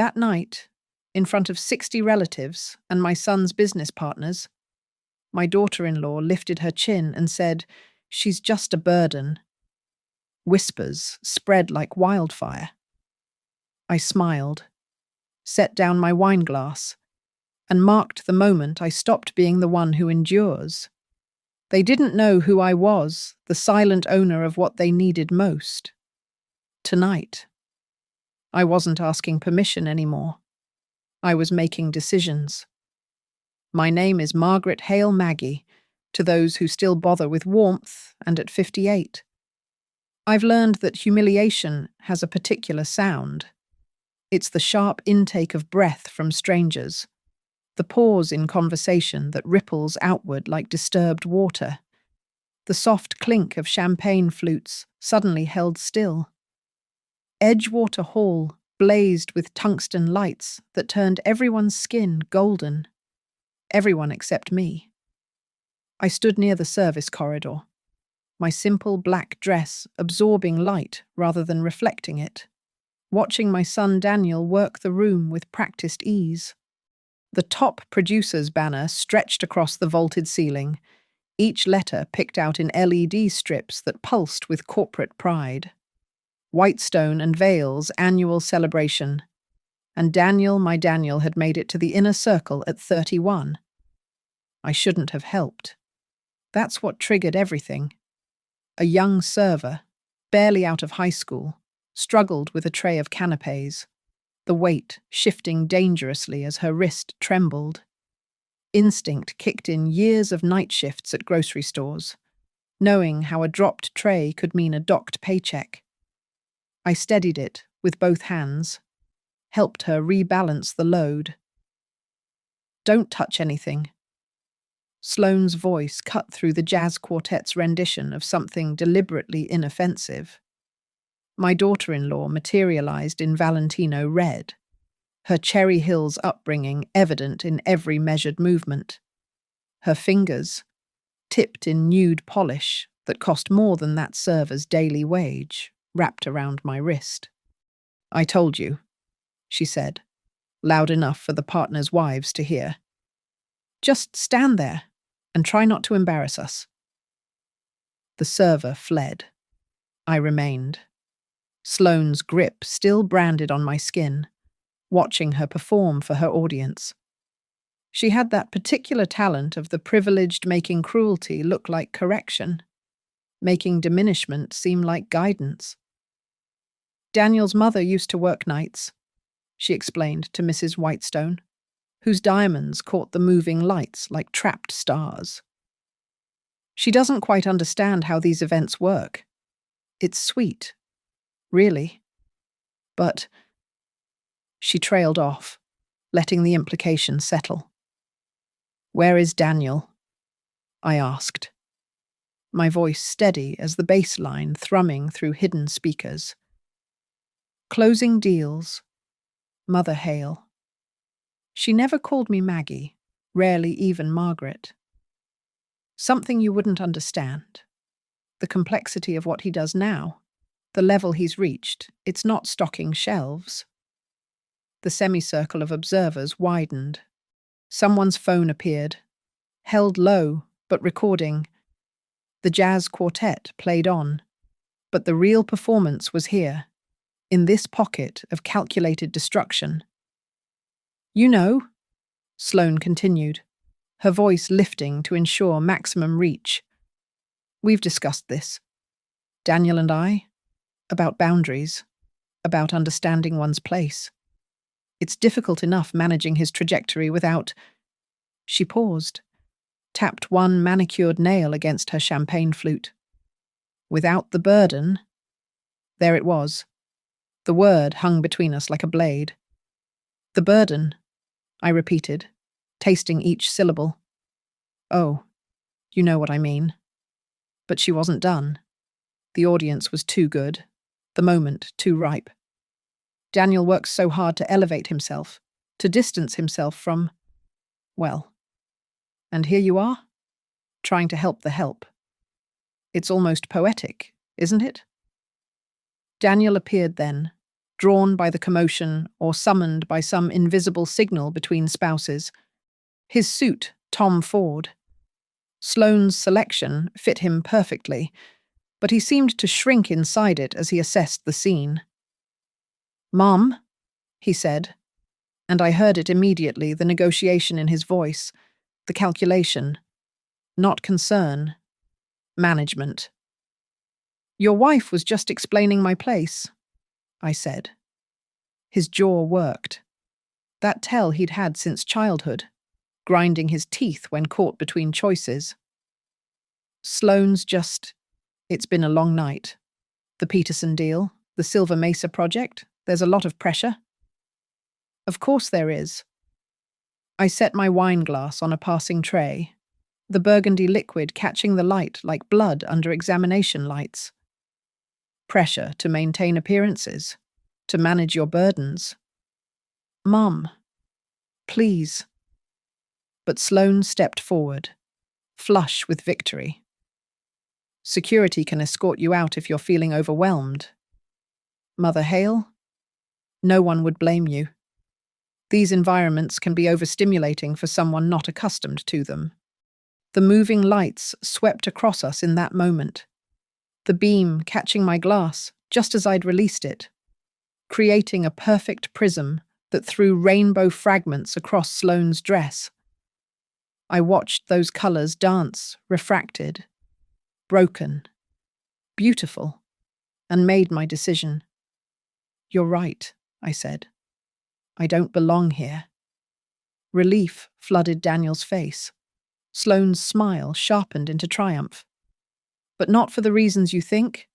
That night, in front of 60 relatives and my son's business partners, my daughter-in-law lifted her chin and said, "She's just a burden." Whispers spread like wildfire. I smiled, set down my wineglass, and marked the moment I stopped being the one who endures. They didn't know who I was, the silent owner of what they needed most. Tonight, I wasn't asking permission anymore. I was making decisions. My name is Margaret Hale Maggie, to those who still bother with warmth and at 58. I've learned that humiliation has a particular sound. It's the sharp intake of breath from strangers, the pause in conversation that ripples outward like disturbed water, the soft clink of champagne flutes suddenly held still. Edgewater Hall blazed with tungsten lights that turned everyone's skin golden. Everyone except me. I stood near the service corridor, my simple black dress absorbing light rather than reflecting it, watching my son Daniel work the room with practiced ease. The top producer's banner stretched across the vaulted ceiling, each letter picked out in LED strips that pulsed with corporate pride. Whitestone and Vale's annual celebration, and Daniel, my Daniel, had made it to the inner circle at 31. I shouldn't have helped. That's what triggered everything. A young server, barely out of high school, struggled with a tray of canapés, the weight shifting dangerously as her wrist trembled. Instinct kicked in years of night shifts at grocery stores, knowing how a dropped tray could mean a docked paycheck. I steadied it with both hands, helped her rebalance the load. "Don't touch anything." Sloane's voice cut through the jazz quartet's rendition of something deliberately inoffensive. My daughter-in-law materialized in Valentino red, her Cherry Hills upbringing evident in every measured movement. Her fingers, tipped in nude polish that cost more than that server's daily wage, wrapped around my wrist. "I told you," she said, loud enough for the partners' wives to hear. "Just stand there and try not to embarrass us." The server fled. I remained, Sloane's grip still branded on my skin, watching her perform for her audience. She had that particular talent of the privileged making cruelty look like correction, making diminishment seem like guidance. "Daniel's mother used to work nights," she explained to Mrs. Whitestone, whose diamonds caught the moving lights like trapped stars. "She doesn't quite understand how these events work. It's sweet, really. But—" She trailed off, letting the implication settle. "Where is Daniel?" I asked, my voice steady as the bass line thrumming through hidden speakers. "Closing deals. Mother Hale." She never called me Maggie, rarely even Margaret. Something you wouldn't understand. The complexity of what he does now, the level he's reached, it's not stocking shelves. The semicircle of observers widened. Someone's phone appeared, held low but recording. The jazz quartet played on, but the real performance was here, in this pocket of calculated destruction. "You know," Sloane continued, her voice lifting to ensure maximum reach. "We've discussed this, Daniel and I, about boundaries, about understanding one's place. It's difficult enough managing his trajectory without—" She paused, tapped one manicured nail against her champagne flute. "Without the burden." There it was. The word hung between us like a blade. "The burden," I repeated, tasting each syllable. "Oh, you know what I mean." But she wasn't done. The audience was too good, the moment too ripe. Daniel works so hard to elevate himself, to distance himself from, well, and here you are, trying to help the help. It's almost poetic, isn't it? Daniel appeared then, drawn by the commotion or summoned by some invisible signal between spouses. His suit, Tom Ford. Sloane's selection fit him perfectly, but he seemed to shrink inside it as he assessed the scene. "Mom," he said, and I heard it immediately, the negotiation in his voice, the calculation. Not concern. Management. "Your wife was just explaining my place," I said. His jaw worked. That tell he'd had since childhood, grinding his teeth when caught between choices. Sloane's just... It's been a long night. The Peterson deal, the Silver Mesa project, there's a lot of pressure. Of course there is. I set my wine glass on a passing tray, the burgundy liquid catching the light like blood under examination lights. Pressure to maintain appearances, to manage your burdens. "Mum, please." But Sloane stepped forward, flush with victory. "Security can escort you out if you're feeling overwhelmed. Mother Hale, no one would blame you. These environments can be overstimulating for someone not accustomed to them." The moving lights swept across us in that moment, the beam catching my glass just as I'd released it, creating a perfect prism that threw rainbow fragments across Sloane's dress. I watched those colours dance, refracted, broken, beautiful, and made my decision. "You're right," I said. "I don't belong here." Relief flooded Daniel's face. Sloane's smile sharpened into triumph. "But not for the reasons you think."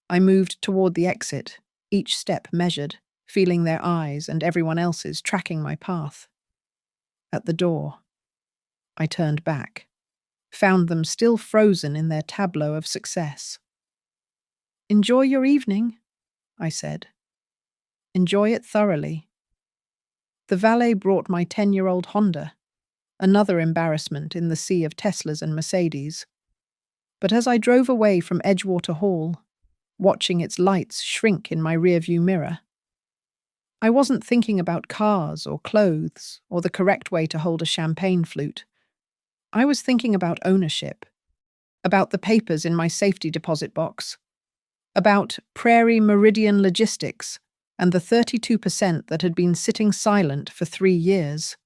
I moved toward the exit, each step measured, feeling their eyes and everyone else's tracking my path. At the door, I turned back, found them still frozen in their tableau of success. "Enjoy your evening," I said. "Enjoy it thoroughly." The valet brought my 10-year-old Honda, another embarrassment in the sea of Teslas and Mercedes. But as I drove away from Edgewater Hall, watching its lights shrink in my rearview mirror, I wasn't thinking about cars or clothes or the correct way to hold a champagne flute. I was thinking about ownership, about the papers in my safety deposit box, about Prairie Meridian Logistics and the 32% that had been sitting silent for 3 years.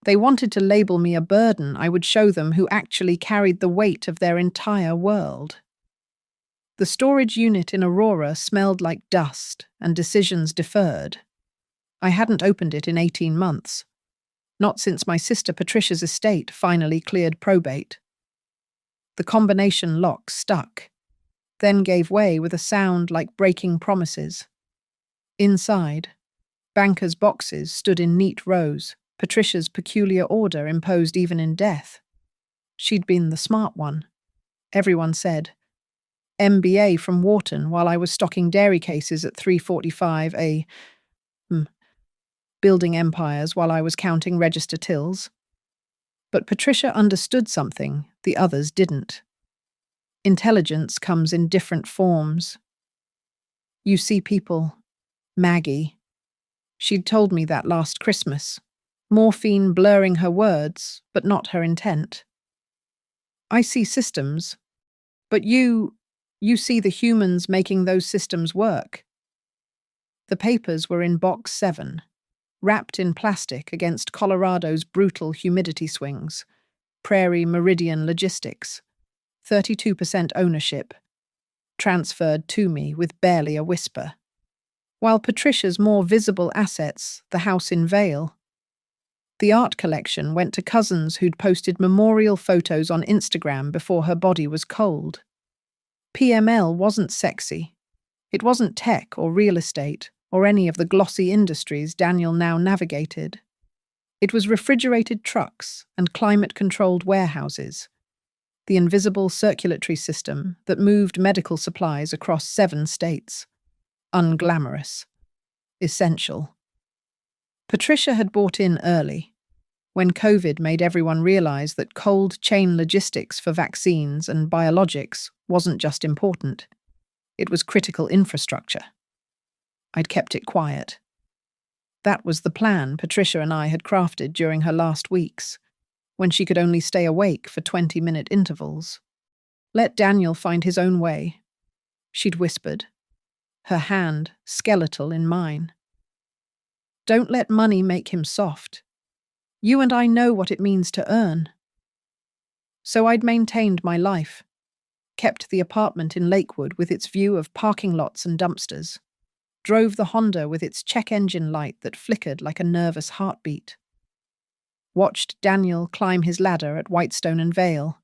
They wanted to label me a burden I would show them who actually carried the weight of their entire world. The storage unit in Aurora smelled like dust and decisions deferred. I hadn't opened it in 18 months, not since my sister Patricia's estate finally cleared probate. The combination lock stuck, then gave way with a sound like breaking promises. Inside, bankers' boxes stood in neat rows, Patricia's peculiar order imposed even in death. She'd been the smart one, everyone said. MBA from Wharton while I was stocking dairy cases at 345, building empires while I was counting register tills. But Patricia understood something the others didn't. Intelligence comes in different forms. You see people, Maggie. She'd told me that last Christmas, morphine blurring her words, but not her intent. I see systems, but you see the humans making those systems work. The papers were in box 7, wrapped in plastic against Colorado's brutal humidity swings. Prairie Meridian Logistics, 32% ownership, transferred to me with barely a whisper. While Patricia's more visible assets, the house in Vale, the art collection went to cousins who'd posted memorial photos on Instagram before her body was cold. PML wasn't sexy. It wasn't tech or real estate or any of the glossy industries Daniel now navigated. It was refrigerated trucks and climate-controlled warehouses, the invisible circulatory system that moved medical supplies across 7 states. Unglamorous. Essential. Patricia had bought in early, when COVID made everyone realize that cold chain logistics for vaccines and biologics wasn't just important. It was critical infrastructure. I'd kept it quiet. That was the plan Patricia and I had crafted during her last weeks, when she could only stay awake for 20-minute intervals. Let Daniel find his own way, she'd whispered, her hand skeletal in mine. Don't let money make him soft. You and I know what it means to earn. So I'd maintained my life, kept the apartment in Lakewood with its view of parking lots and dumpsters, drove the Honda with its check engine light that flickered like a nervous heartbeat. Watched Daniel climb his ladder at Whitestone and Vale,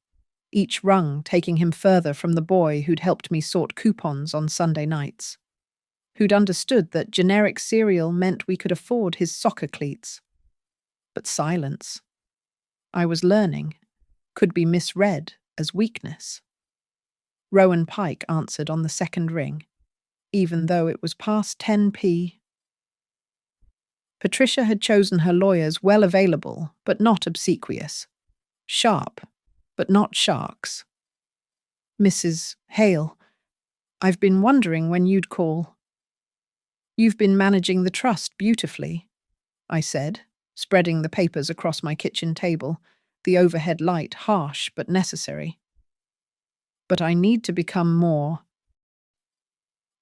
each rung taking him further from the boy who'd helped me sort coupons on Sunday nights, who'd understood that generic cereal meant we could afford his soccer cleats. But silence, I was learning, could be misread as weakness. Rowan Pike answered on the second ring, even though it was past 10 p. Patricia had chosen her lawyers well available, but not obsequious. Sharp, but not sharks. Mrs. Hale, I've been wondering when you'd call. You've been managing the trust beautifully, I said, spreading the papers across my kitchen table, the overhead light harsh but necessary. But I need to become more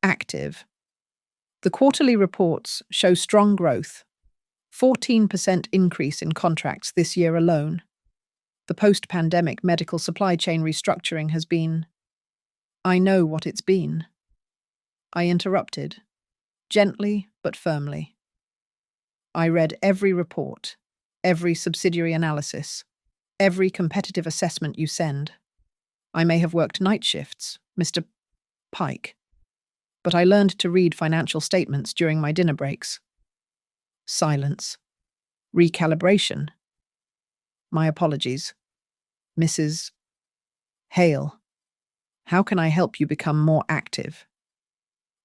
active. The quarterly reports show strong growth, 14% increase in contracts this year alone. The post-pandemic medical supply chain restructuring has been. I know what it's been. I interrupted, gently but firmly. I read every report, every subsidiary analysis, every competitive assessment you send. I may have worked night shifts, Mr. Pike, but I learned to read financial statements during my dinner breaks. Silence. Recalibration. My apologies. Mrs. Hale, how can I help you become more active?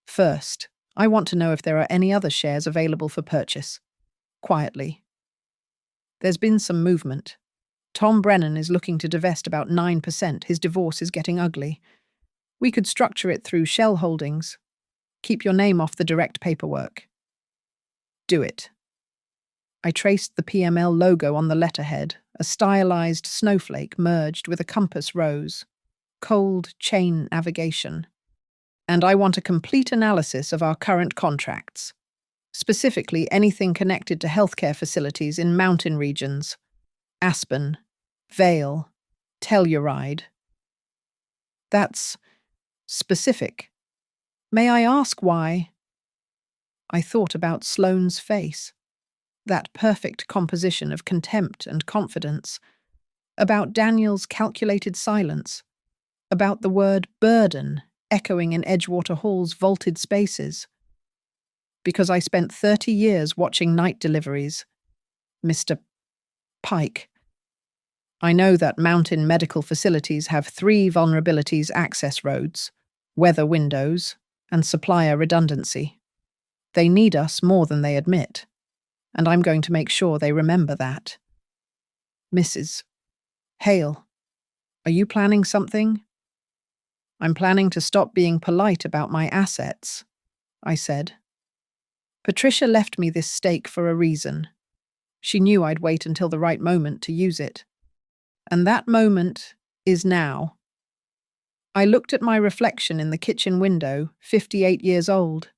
First, I want to know if there are any other shares available for purchase. Quietly. There's been some movement. Tom Brennan is looking to divest about 9%. His divorce is getting ugly. We could structure it through shell holdings. Keep your name off the direct paperwork. Do it. I traced the PML logo on the letterhead, a stylized snowflake merged with a compass rose. Cold chain navigation. And I want a complete analysis of our current contracts. Specifically anything connected to healthcare facilities in mountain regions. Aspen, Vale, Telluride. That's specific. May I ask why? I thought about Sloane's face, that perfect composition of contempt and confidence, about Daniel's calculated silence, about the word burden echoing in Edgewater Hall's vaulted spaces. Because I spent 30 years watching night deliveries, Mr. Pike. I know that mountain medical facilities have 3 vulnerabilities: access roads, weather windows, and supplier redundancy. They need us more than they admit, and I'm going to make sure they remember that. Mrs. Hale, are you planning something? I'm planning to stop being polite about my assets, I said. Patricia left me this stake for a reason. She knew I'd wait until the right moment to use it. And that moment is now. I looked at my reflection in the kitchen window, 58 years old,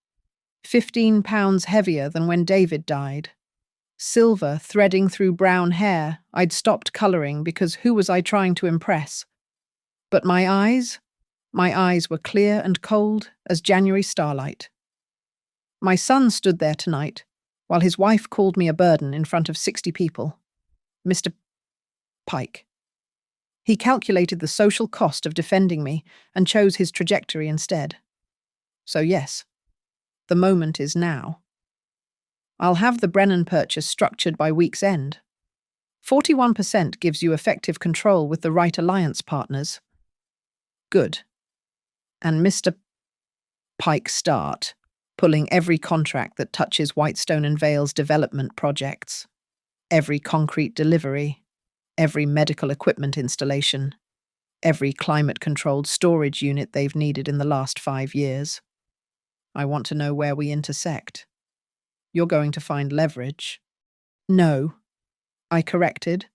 15 pounds heavier than when David died. Silver threading through brown hair. I'd stopped colouring because who was I trying to impress? But my eyes were clear and cold as January starlight. My son stood there tonight, while his wife called me a burden in front of 60 people. Mr. Pike. He calculated the social cost of defending me and chose his trajectory instead. So yes, the moment is now. I'll have the Brennan purchase structured by week's end. 41% gives you effective control with the right alliance partners. Good. And Mr. Pike start pulling every contract that touches Whitestone and Vale's development projects, every concrete delivery, every medical equipment installation, every climate-controlled storage unit they've needed in the last 5 years. I want to know where we intersect. You're going to find leverage. No, I corrected,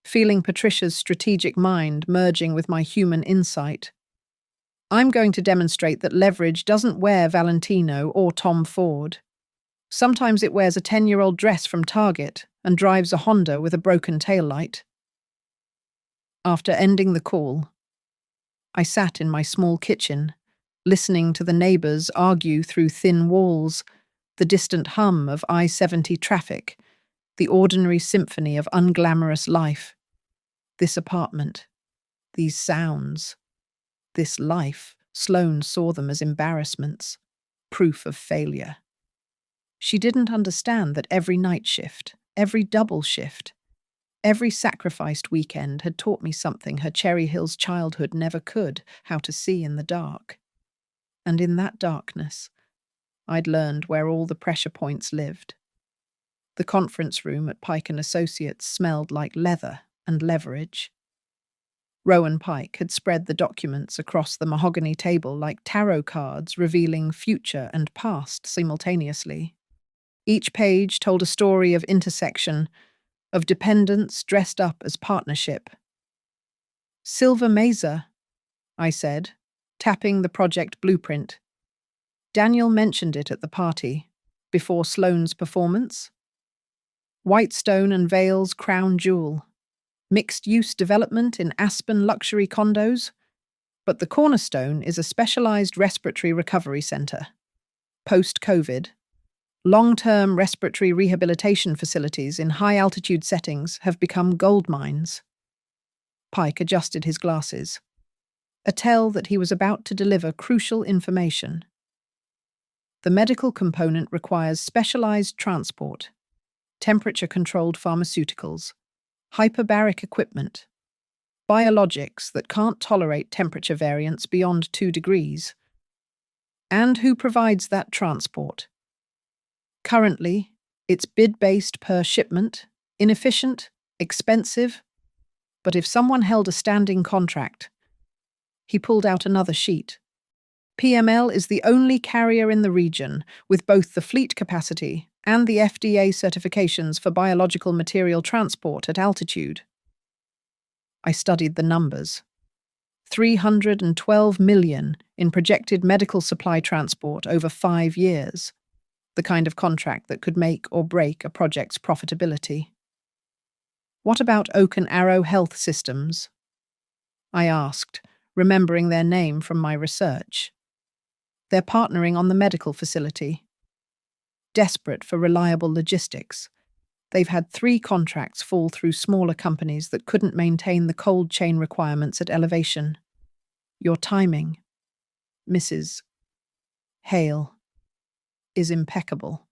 feeling Patricia's strategic mind merging with my human insight. I'm going to demonstrate that leverage doesn't wear Valentino or Tom Ford. Sometimes it wears a 10-year-old dress from Target and drives a Honda with a broken taillight. After ending the call, I sat in my small kitchen, listening to the neighbours argue through thin walls, the distant hum of I-70 traffic, the ordinary symphony of unglamorous life. This apartment, these sounds, this life, Sloane saw them as embarrassments, proof of failure. She didn't understand that every night shift, every double shift, every sacrificed weekend had taught me something her Cherry Hills childhood never could, how to see in the dark. And in that darkness, I'd learned where all the pressure points lived. The conference room at Pike & Associates smelled like leather and leverage. Rowan Pike had spread the documents across the mahogany table like tarot cards revealing future and past simultaneously. Each page told a story of intersection, of dependence dressed up as partnership. Silver Mesa, I said, tapping the project blueprint. Daniel mentioned it at the party, before Sloane's performance. Whitestone and Vale's crown jewel. Mixed-use development in Aspen luxury condos, but the cornerstone is a specialized respiratory recovery center. Post-COVID, long-term respiratory rehabilitation facilities in high-altitude settings have become gold mines. Pike adjusted his glasses, a tell that he was about to deliver crucial information. The medical component requires specialized transport, temperature-controlled pharmaceuticals, hyperbaric equipment, biologics that can't tolerate temperature variance beyond 2 degrees. And who provides that transport? Currently, it's bid-based per shipment, inefficient, expensive, but if someone held a standing contract. He pulled out another sheet. PML is the only carrier in the region with both the fleet capacity and the FDA certifications for biological material transport at altitude. I studied the numbers. 312 million in projected medical supply transport over 5 years, the kind of contract that could make or break a project's profitability. What about Oak and Arrow Health Systems? I asked, remembering their name from my research. They're partnering on the medical facility. Desperate for reliable logistics, they've had 3 contracts fall through smaller companies that couldn't maintain the cold chain requirements at elevation. Your timing, Mrs. Hale, is impeccable.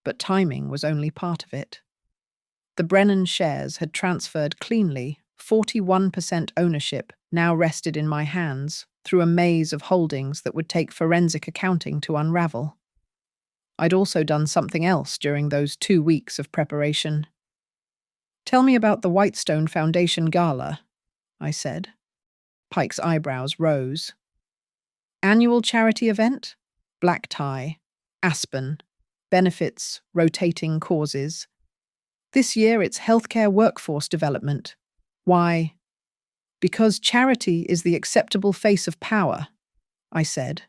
But timing was only part of it. The Brennan shares had transferred cleanly. 41% ownership now rested in my hands through a maze of holdings that would take forensic accounting to unravel. I'd also done something else during those 2 weeks of preparation. Tell me about the Whitestone Foundation Gala, I said. Pike's eyebrows rose. Annual charity event? Black tie. Aspen. Benefits, rotating causes. This year it's healthcare workforce development. Why? Because charity is the acceptable face of power, I said,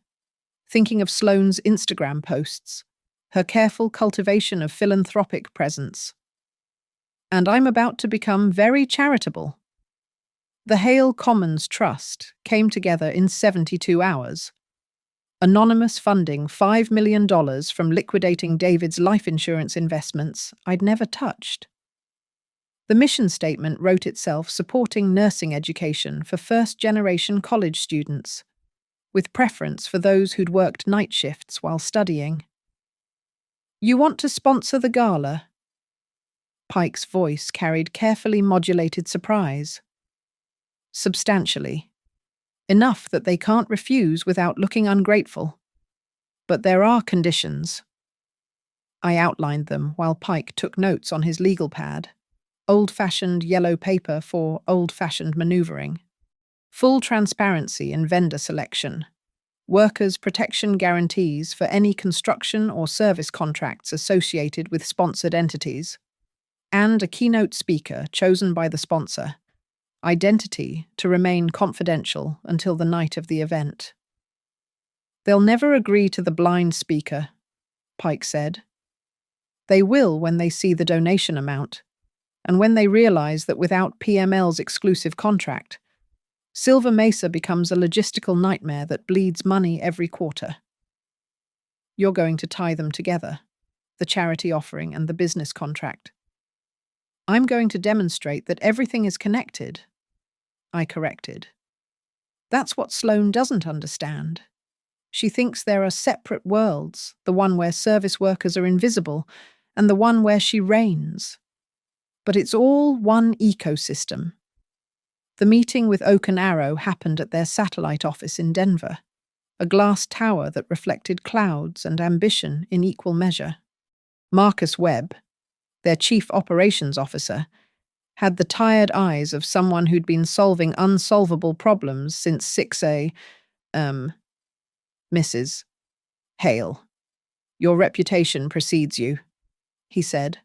thinking of Sloane's Instagram posts, her careful cultivation of philanthropic presence. And I'm about to become very charitable. The Hale Commons Trust came together in 72 hours. Anonymous funding $5 million from liquidating David's life insurance investments I'd never touched. The mission statement wrote itself supporting nursing education for first-generation college students, with preference for those who'd worked night shifts while studying. You want to sponsor the gala? Pike's voice carried carefully modulated surprise. Substantially. Enough that they can't refuse without looking ungrateful. But there are conditions. I outlined them while Pike took notes on his legal pad. Old-fashioned yellow paper for old-fashioned maneuvering. Full transparency in vendor selection. workers' protection guarantees for any construction or service contracts associated with sponsored entities, and a keynote speaker chosen by the sponsor, identity to remain confidential until the night of the event. They'll never agree to the blind speaker, Pike said. They will when they see the donation amount, and when they realize that without PML's exclusive contract, Silver Mesa becomes a logistical nightmare that bleeds money every quarter. You're going to tie them together, the charity offering and the business contract. I'm going to demonstrate that everything is connected, I corrected. That's what Sloane doesn't understand. She thinks there are separate worlds, the one where service workers are invisible and the one where she reigns. But it's all one ecosystem. The meeting with Oak and Arrow happened at their satellite office in Denver, a glass tower that reflected clouds and ambition in equal measure. Marcus Webb, their chief operations officer, had the tired eyes of someone who'd been solving unsolvable problems since 6A, Mrs. Hale. Your reputation precedes you, he said,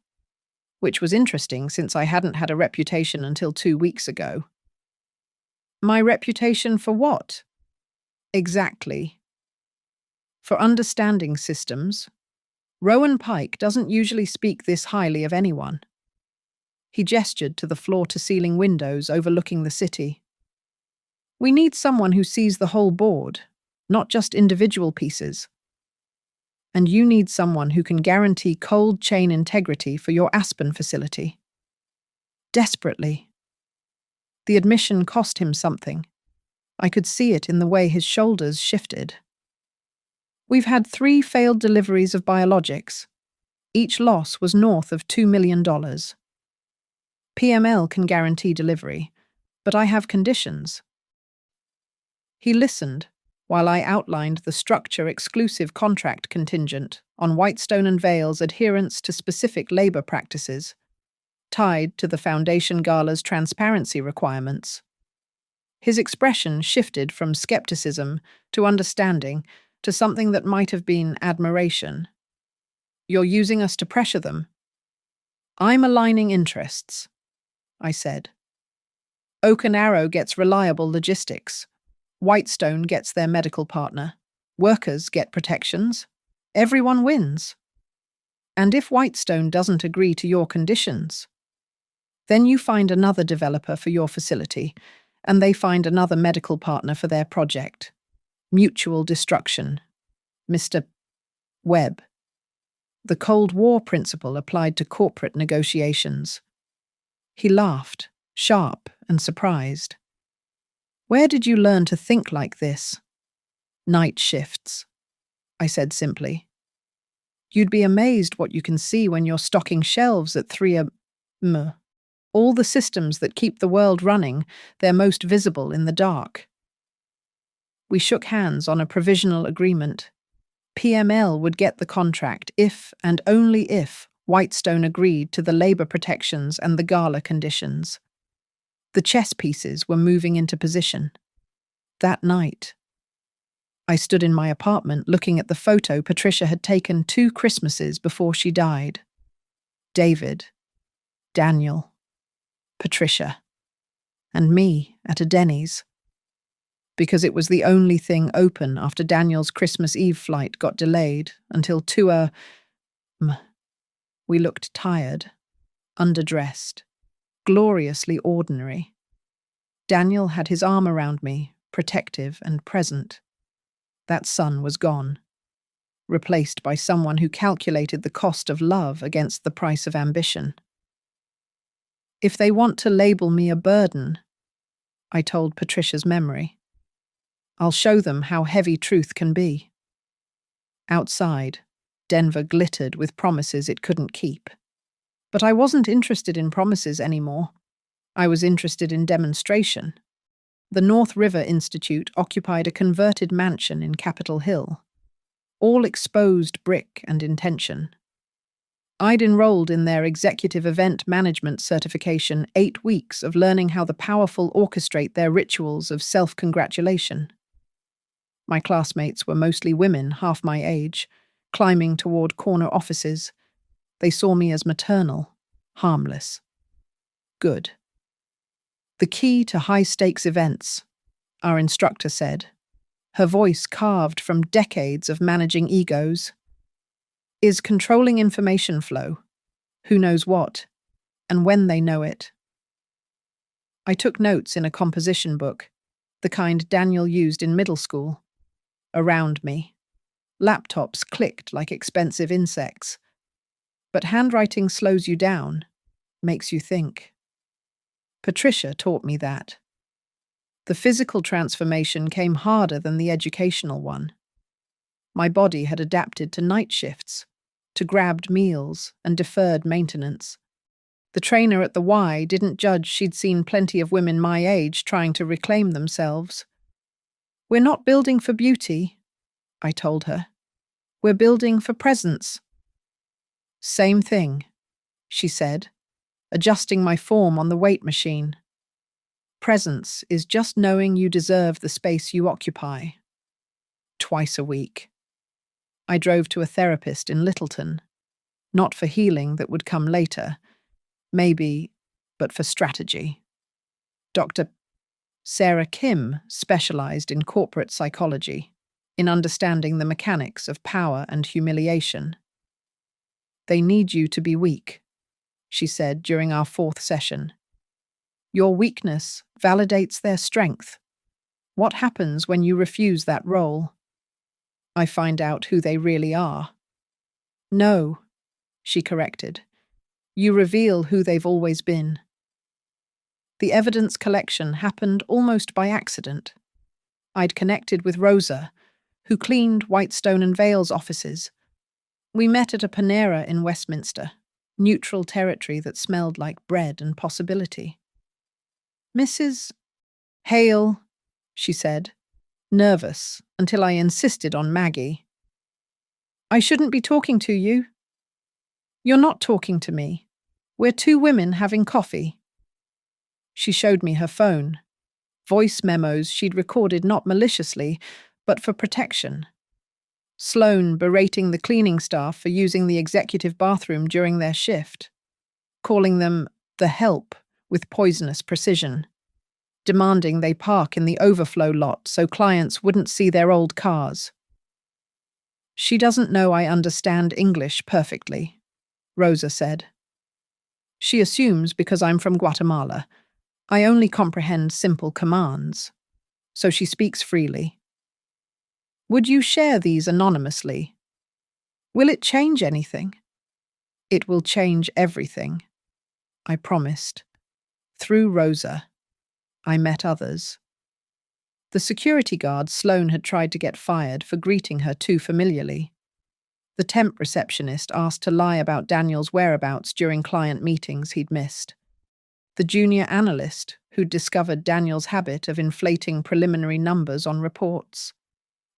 which was interesting since I hadn't had a reputation until 2 weeks ago. My reputation for what? Exactly. For understanding systems. Rowan Pike doesn't usually speak this highly of anyone. He gestured to the floor-to-ceiling windows overlooking the city. We need someone who sees the whole board, not just individual pieces. And you need someone who can guarantee cold chain integrity for your Aspen facility. Desperately. The admission cost him something. I could see it in the way his shoulders shifted. We've had 3 failed deliveries of biologics. Each loss was north of $2 million. PML can guarantee delivery, but I have conditions. He listened while I outlined the structure-exclusive contract contingent on Whitestone and Vale's adherence to specific labor practices, tied to the Foundation Gala's transparency requirements. His expression shifted from skepticism to understanding to something that might have been admiration. You're using us to pressure them. I'm aligning interests, I said. Oak and Arrow gets reliable logistics. Whitestone gets their medical partner. Workers get protections. Everyone wins. And if Whitestone doesn't agree to your conditions, then you find another developer for your facility, and they find another medical partner for their project. Mutual destruction. Mr. Webb. The Cold War principle applied to corporate negotiations. He laughed, sharp and surprised. Where did you learn to think like this? Night shifts, I said simply. You'd be amazed what you can see when you're stocking shelves at 3 a.m. All the systems that keep the world running, they're most visible in the dark. We shook hands on a provisional agreement. PML would get the contract if and only if Whitestone agreed to the labor protections and the gala conditions. The chess pieces were moving into position. That night, I stood in my apartment looking at the photo Patricia had taken 2 Christmases before she died. David, Daniel, Patricia, and me at a Denny's. Because it was the only thing open after Daniel's Christmas Eve flight got delayed until 2 a.m. We looked tired, underdressed, gloriously ordinary. Daniel had his arm around me, protective and present. That son was gone, replaced by someone who calculated the cost of love against the price of ambition. If they want to label me a burden, I told Patricia's memory, I'll show them how heavy truth can be. Outside, Denver glittered with promises it couldn't keep. But I wasn't interested in promises anymore. I was interested in demonstration. The North River Institute occupied a converted mansion in Capitol Hill, all exposed brick and intention. I'd enrolled in their executive event management certification 8 weeks of learning how the powerful orchestrate their rituals of self-congratulation. My classmates were mostly women, half my age, climbing toward corner offices. They saw me as maternal, harmless. Good. The key to high-stakes events, our instructor said, her voice carved from decades of managing egos, is controlling information flow, who knows what, and when they know it. I took notes in a composition book, the kind Daniel used in middle school. Around me, laptops clicked like expensive insects. But handwriting slows you down, makes you think. Patricia taught me that. The physical transformation came harder than the educational one. My body had adapted to night shifts, to grabbed meals and deferred maintenance. The trainer at the Y didn't judge she'd seen plenty of women my age trying to reclaim themselves. We're not building for beauty, I told her. We're building for presence. Same thing, she said, adjusting my form on the weight machine. Presence is just knowing you deserve the space you occupy. Twice a week. I drove to a therapist in Littleton, not for healing that would come later, maybe, but for strategy. Dr. Sarah Kim specialized in corporate psychology, in understanding the mechanics of power and humiliation. They need you to be weak, she said during our 4th session. Your weakness validates their strength. What happens when you refuse that role? I find out who they really are. No, she corrected. You reveal who they've always been. The evidence collection happened almost by accident. I'd connected with Rosa, who cleaned Whitestone and Vale's offices. We met at a Panera in Westminster, neutral territory that smelled like bread and possibility. Mrs. Hale, she said, nervous until I insisted on Maggie. I shouldn't be talking to you. You're not talking to me. We're 2 women having coffee. She showed me her phone, voice memos she'd recorded not maliciously, but for protection. Sloane berating the cleaning staff for using the executive bathroom during their shift, calling them the help with poisonous precision, demanding they park in the overflow lot so clients wouldn't see their old cars. She doesn't know I understand English perfectly, Rosa said. She assumes because I'm from Guatemala, I only comprehend simple commands, so she speaks freely. Would you share these anonymously? Will it change anything? It will change everything, I promised. Through Rosa, I met others. The security guard Sloane had tried to get fired for greeting her too familiarly. The temp receptionist asked to lie about Daniel's whereabouts during client meetings he'd missed. The junior analyst who'd discovered Daniel's habit of inflating preliminary numbers on reports,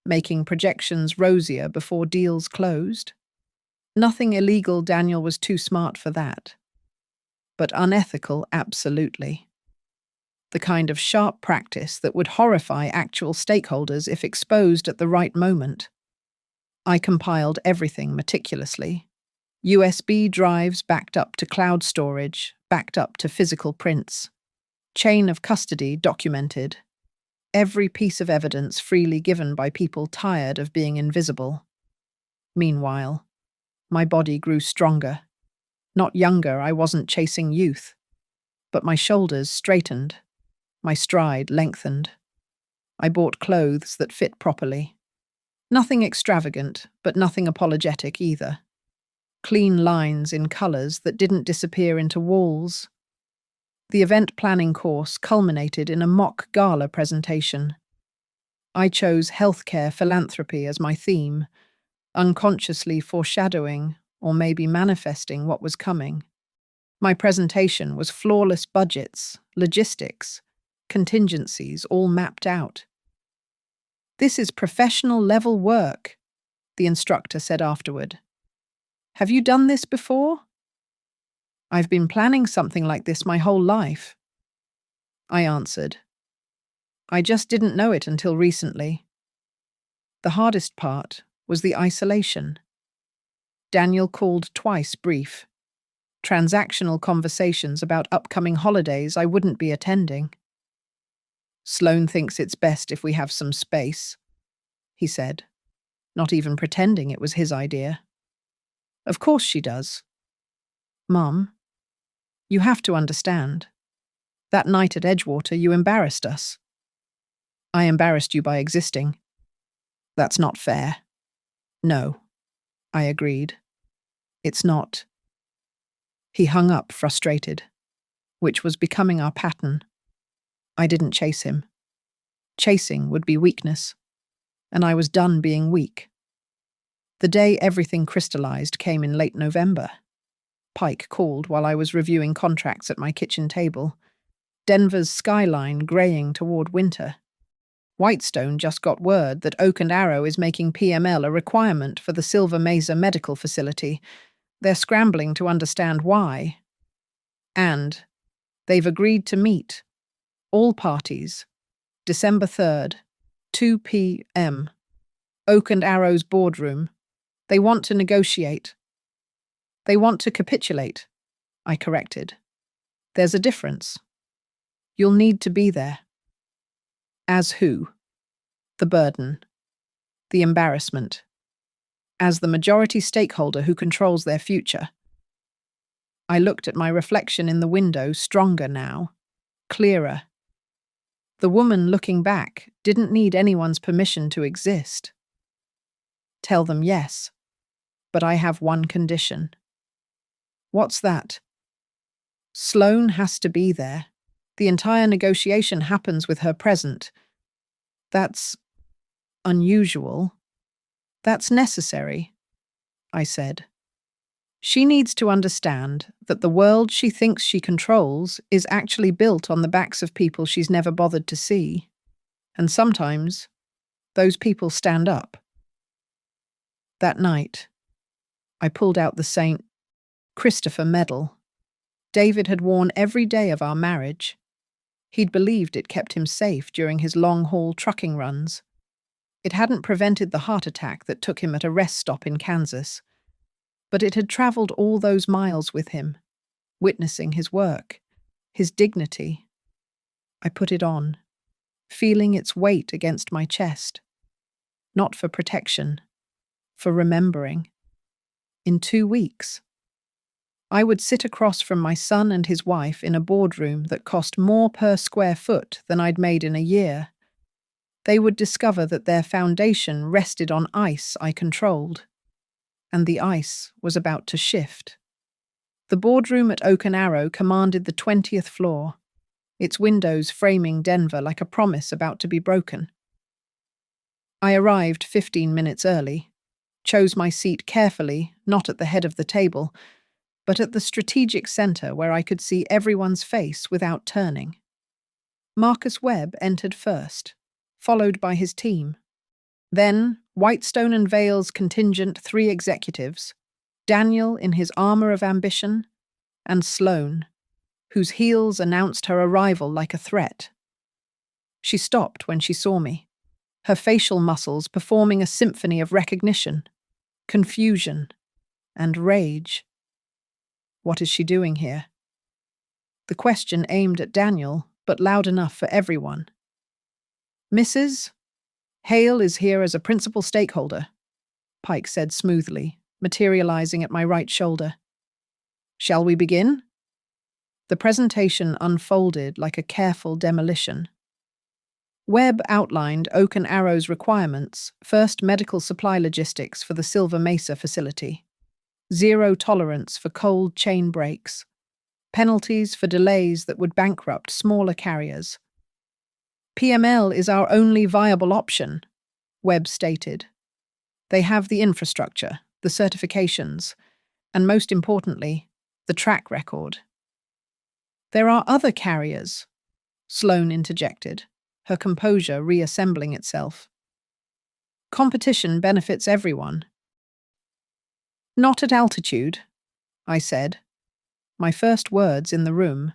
making projections rosier before deals closed. Nothing illegal, Daniel was too smart for that. But unethical, absolutely. The kind of sharp practice that would horrify actual stakeholders if exposed at the right moment. I compiled everything meticulously. USB drives backed up to cloud storage, backed up to physical prints. Chain of custody documented. Every piece of evidence freely given by people tired of being invisible. Meanwhile, my body grew stronger. Not younger, I wasn't chasing youth. But my shoulders straightened. My stride lengthened. I bought clothes that fit properly. Nothing extravagant, but nothing apologetic either. Clean lines in colours that didn't disappear into walls. The event planning course culminated in a mock gala presentation. I chose healthcare philanthropy as my theme, unconsciously foreshadowing, or maybe manifesting what was coming. My presentation was flawless budgets, logistics, contingencies all mapped out. This is professional level work, the instructor said afterward. Have you done this before? I've been planning something like this my whole life. I answered. I just didn't know it until recently. The hardest part was the isolation. Daniel called twice brief. Transactional conversations about upcoming holidays I wouldn't be attending. Sloane thinks it's best if we have some space, he said, not even pretending it was his idea. Of course she does. Mum, you have to understand. That night at Edgewater, you embarrassed us. I embarrassed you by existing. That's not fair. No, I agreed. It's not. He hung up, frustrated, which was becoming our pattern. I didn't chase him. Chasing would be weakness, and I was done being weak. The day everything crystallized came in late November. Pike called while I was reviewing contracts at my kitchen table. Denver's skyline greying toward winter. Whitestone just got word that Oak and Arrow is making PML a requirement for the Silver Mesa Medical Facility. They're scrambling to understand why. And they've agreed to meet. All parties. December 3rd, 2 p.m. Oak and Arrow's boardroom. They want to negotiate. They want to capitulate, I corrected. There's a difference. You'll need to be there. As who? The burden. The embarrassment. As the majority stakeholder who controls their future. I looked at my reflection in the window, stronger now, clearer. The woman looking back didn't need anyone's permission to exist. Tell them yes, but I have one condition. What's that? Sloane has to be there. The entire negotiation happens with her present. That's unusual. That's necessary, I said. She needs to understand that the world she thinks she controls is actually built on the backs of people she's never bothered to see. And sometimes, those people stand up. That night, I pulled out the St. Christopher medal. David had worn every day of our marriage. He'd believed it kept him safe during his long-haul trucking runs. It hadn't prevented the heart attack that took him at a rest stop in Kansas. But it had traveled all those miles with him, witnessing his work, his dignity. I put it on, feeling its weight against my chest. Not for protection, for remembering. In 2 weeks, I would sit across from my son and his wife in a boardroom that cost more per square foot than I'd made in a year. They would discover that their foundation rested on ice I controlled, and the ice was about to shift. The boardroom at Oak and Arrow commanded the 20th floor, its windows framing Denver like a promise about to be broken. I arrived 15 minutes early, chose my seat carefully, not at the head of the table, but at the strategic center where I could see everyone's face without turning. Marcus Webb entered first, followed by his team. Then, Whitestone and Vale's contingent 3 executives, Daniel in his armor of ambition, and Sloane, whose heels announced her arrival like a threat. She stopped when she saw me, her facial muscles performing a symphony of recognition, confusion, and rage. What is she doing here? The question aimed at Daniel, but loud enough for everyone. Mrs. Hale is here as a principal stakeholder, Pike said smoothly, materializing at my right shoulder. Shall we begin? The presentation unfolded like a careful demolition. Webb outlined Oak and Arrow's requirements, first medical supply logistics for the Silver Mesa facility, 0 tolerance for cold chain breaks, penalties for delays that would bankrupt smaller carriers. PML is our only viable option, Webb stated. They have the infrastructure, the certifications, and most importantly, the track record. There are other carriers, Sloane interjected, her composure reassembling itself. Competition benefits everyone. Not at altitude, I said, my first words in the room.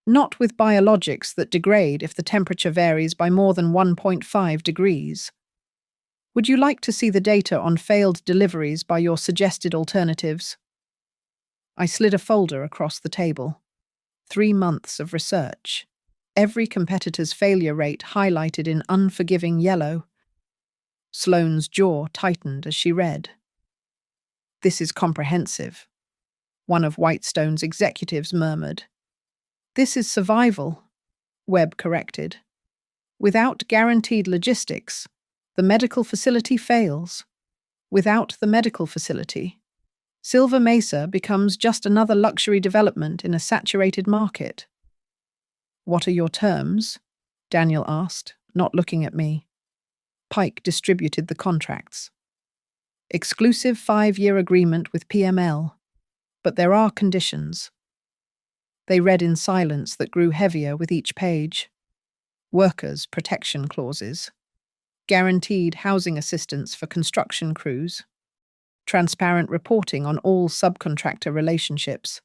Not with biologics that degrade if the temperature varies by more than 1.5 degrees. Would you like to see the data on failed deliveries by your suggested alternatives? I slid a folder across the table. 3 months of research. Every competitor's failure rate highlighted in unforgiving yellow. Sloane's jaw tightened as she read. "This is comprehensive," one of Whitestone's executives murmured. "This is survival," Webb corrected. "Without guaranteed logistics, the medical facility fails. Without the medical facility, Silver Mesa becomes just another luxury development in a saturated market." "What are your terms?" Daniel asked, not looking at me. Pike distributed the contracts. "Exclusive 5-year agreement with PML, but there are conditions." They read in silence that grew heavier with each page. Workers' protection clauses. Guaranteed housing assistance for construction crews. Transparent reporting on all subcontractor relationships.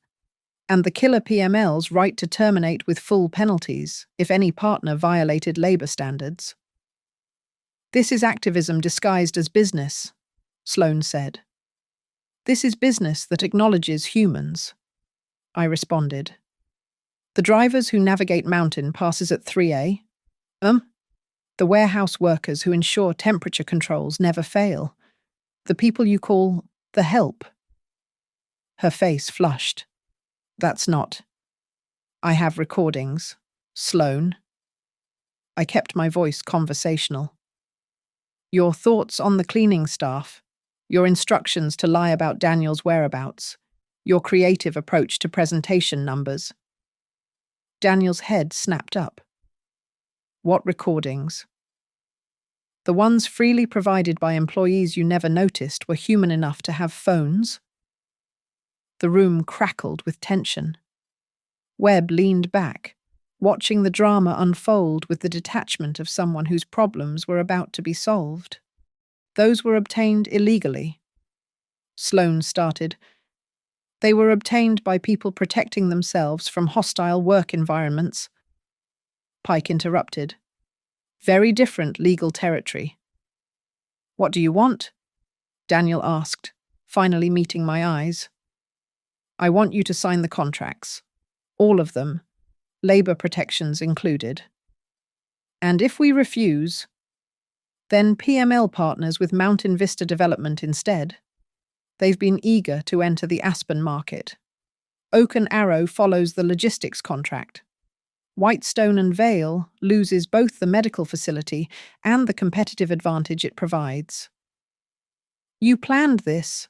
And the killer PML's right to terminate with full penalties if any partner violated labor standards. "This is activism disguised as business," Sloane said. "This is business that acknowledges humans," I responded. "The drivers who navigate mountain passes at 3A? The warehouse workers who ensure temperature controls never fail. The people you call the help." Her face flushed. "That's not. I have recordings. Sloane." I kept my voice conversational. "Your thoughts on the cleaning staff, your instructions to lie about Daniel's whereabouts, your creative approach to presentation numbers." Daniel's head snapped up. "What recordings?" "The ones freely provided by employees you never noticed were human enough to have phones." The room crackled with tension. Webb leaned back, watching the drama unfold with the detachment of someone whose problems were about to be solved. "Those were obtained illegally," Sloane started. "They were obtained by people protecting themselves from hostile work environments." Pike interrupted. "Very different legal territory." "What do you want?" Daniel asked, finally meeting my eyes. "I want you to sign the contracts. All of them, labor protections included. And if we refuse, then PML partners with Mountain Vista Development instead. They've been eager to enter the Aspen market. Oak and Arrow follows the logistics contract. Whitestone and Vale loses both the medical facility and the competitive advantage it provides." "You planned this."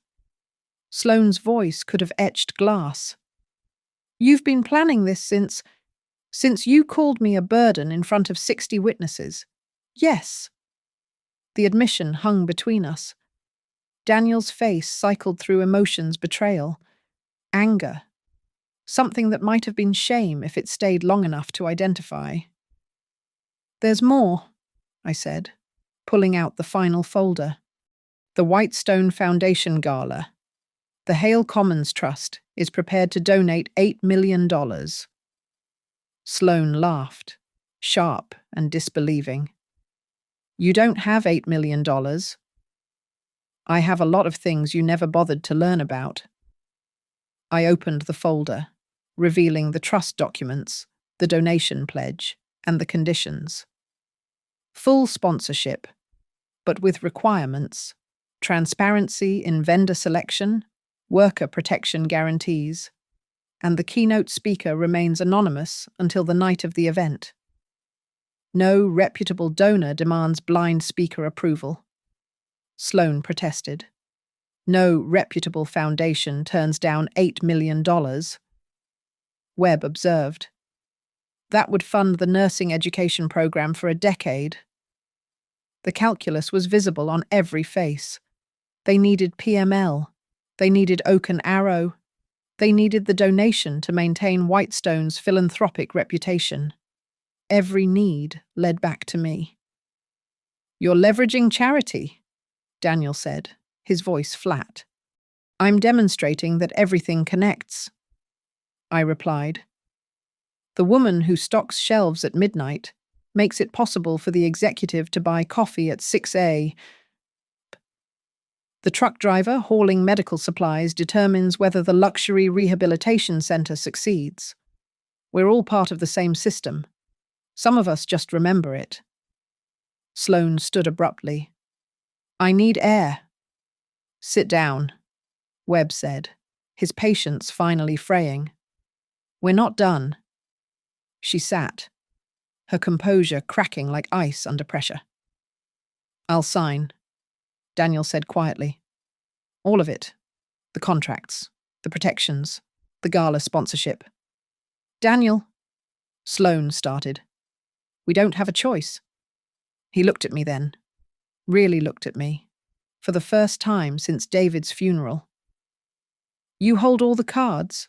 Sloane's voice could have etched glass. "You've been planning this since you called me a burden in front of 60 witnesses. Yes." The admission hung between us. Daniel's face cycled through emotions: betrayal, anger, something that might have been shame if it stayed long enough to identify. "There's more," I said, pulling out the final folder. "The Whitestone Foundation Gala. The Hale Commons Trust is prepared to donate $8 million. Sloane laughed, sharp and disbelieving. "You don't have $8 million. I have a lot of things you never bothered to learn about." I opened the folder, revealing the trust documents, the donation pledge, and the conditions. Full sponsorship, but with requirements: transparency in vendor selection, worker protection guarantees, and the keynote speaker remains anonymous until the night of the event. No reputable donor demands blind speaker approval. Sloane protested. No reputable foundation turns down $8 million. Webb observed. That would fund the nursing education program for a decade. The calculus was visible on every face. They needed PML. They needed Oak and Arrow. They needed the donation to maintain Whitestone's philanthropic reputation. Every need led back to me. "You're leveraging charity," Daniel said, his voice flat. "I'm demonstrating that everything connects," I replied. "The woman who stocks shelves at midnight makes it possible for the executive to buy coffee at 6A The truck driver hauling medical supplies determines whether the luxury rehabilitation center succeeds. We're all part of the same system. Some of us just remember it. Sloane stood abruptly. I need air. Sit down, Webb said, his patience finally fraying. We're not done. She sat, her composure cracking like ice under pressure. I'll sign, Daniel said quietly. All of it. The contracts, the protections, the gala sponsorship. Daniel, Sloane started. We don't have a choice. He looked at me then, really looked at me, for the first time since David's funeral. You hold all the cards.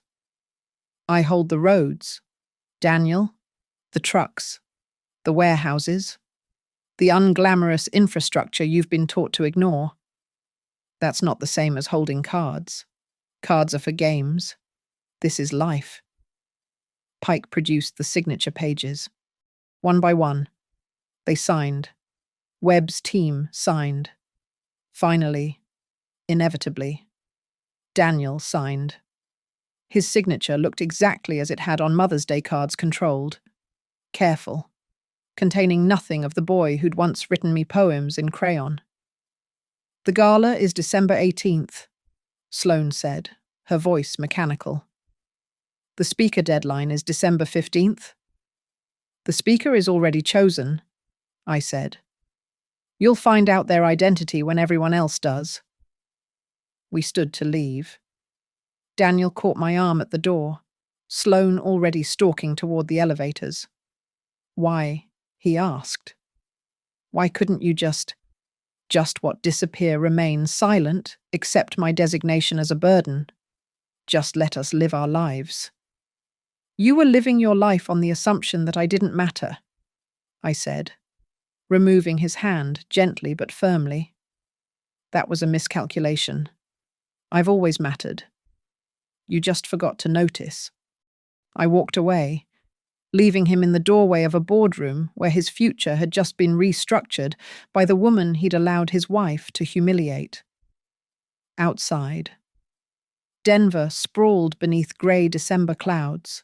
I hold the roads. Daniel, the trucks, the warehouses, the unglamorous infrastructure you've been taught to ignore. That's not the same as holding cards. Cards are for games. This is life. Pike produced the signature pages. One by one, they signed. Webb's team signed. Finally, inevitably, Daniel signed. His signature looked exactly as it had on Mother's Day cards, controlled, careful, containing nothing of the boy who'd once written me poems in crayon. The gala is December 18th, Sloane said, her voice mechanical. The speaker deadline is December 15th. The speaker is already chosen, I said. You'll find out their identity when everyone else does. We stood to leave. Daniel caught my arm at the door, Sloane already stalking toward the elevators. Why? He asked. Why couldn't you just what disappear remain silent, accept my designation as a burden? Just let us live our lives. You were living your life on the assumption that I didn't matter, I said, removing his hand gently but firmly. That was a miscalculation. I've always mattered. You just forgot to notice. I walked away, leaving him in the doorway of a boardroom where his future had just been restructured by the woman he'd allowed his wife to humiliate. Outside, Denver sprawled beneath grey December clouds.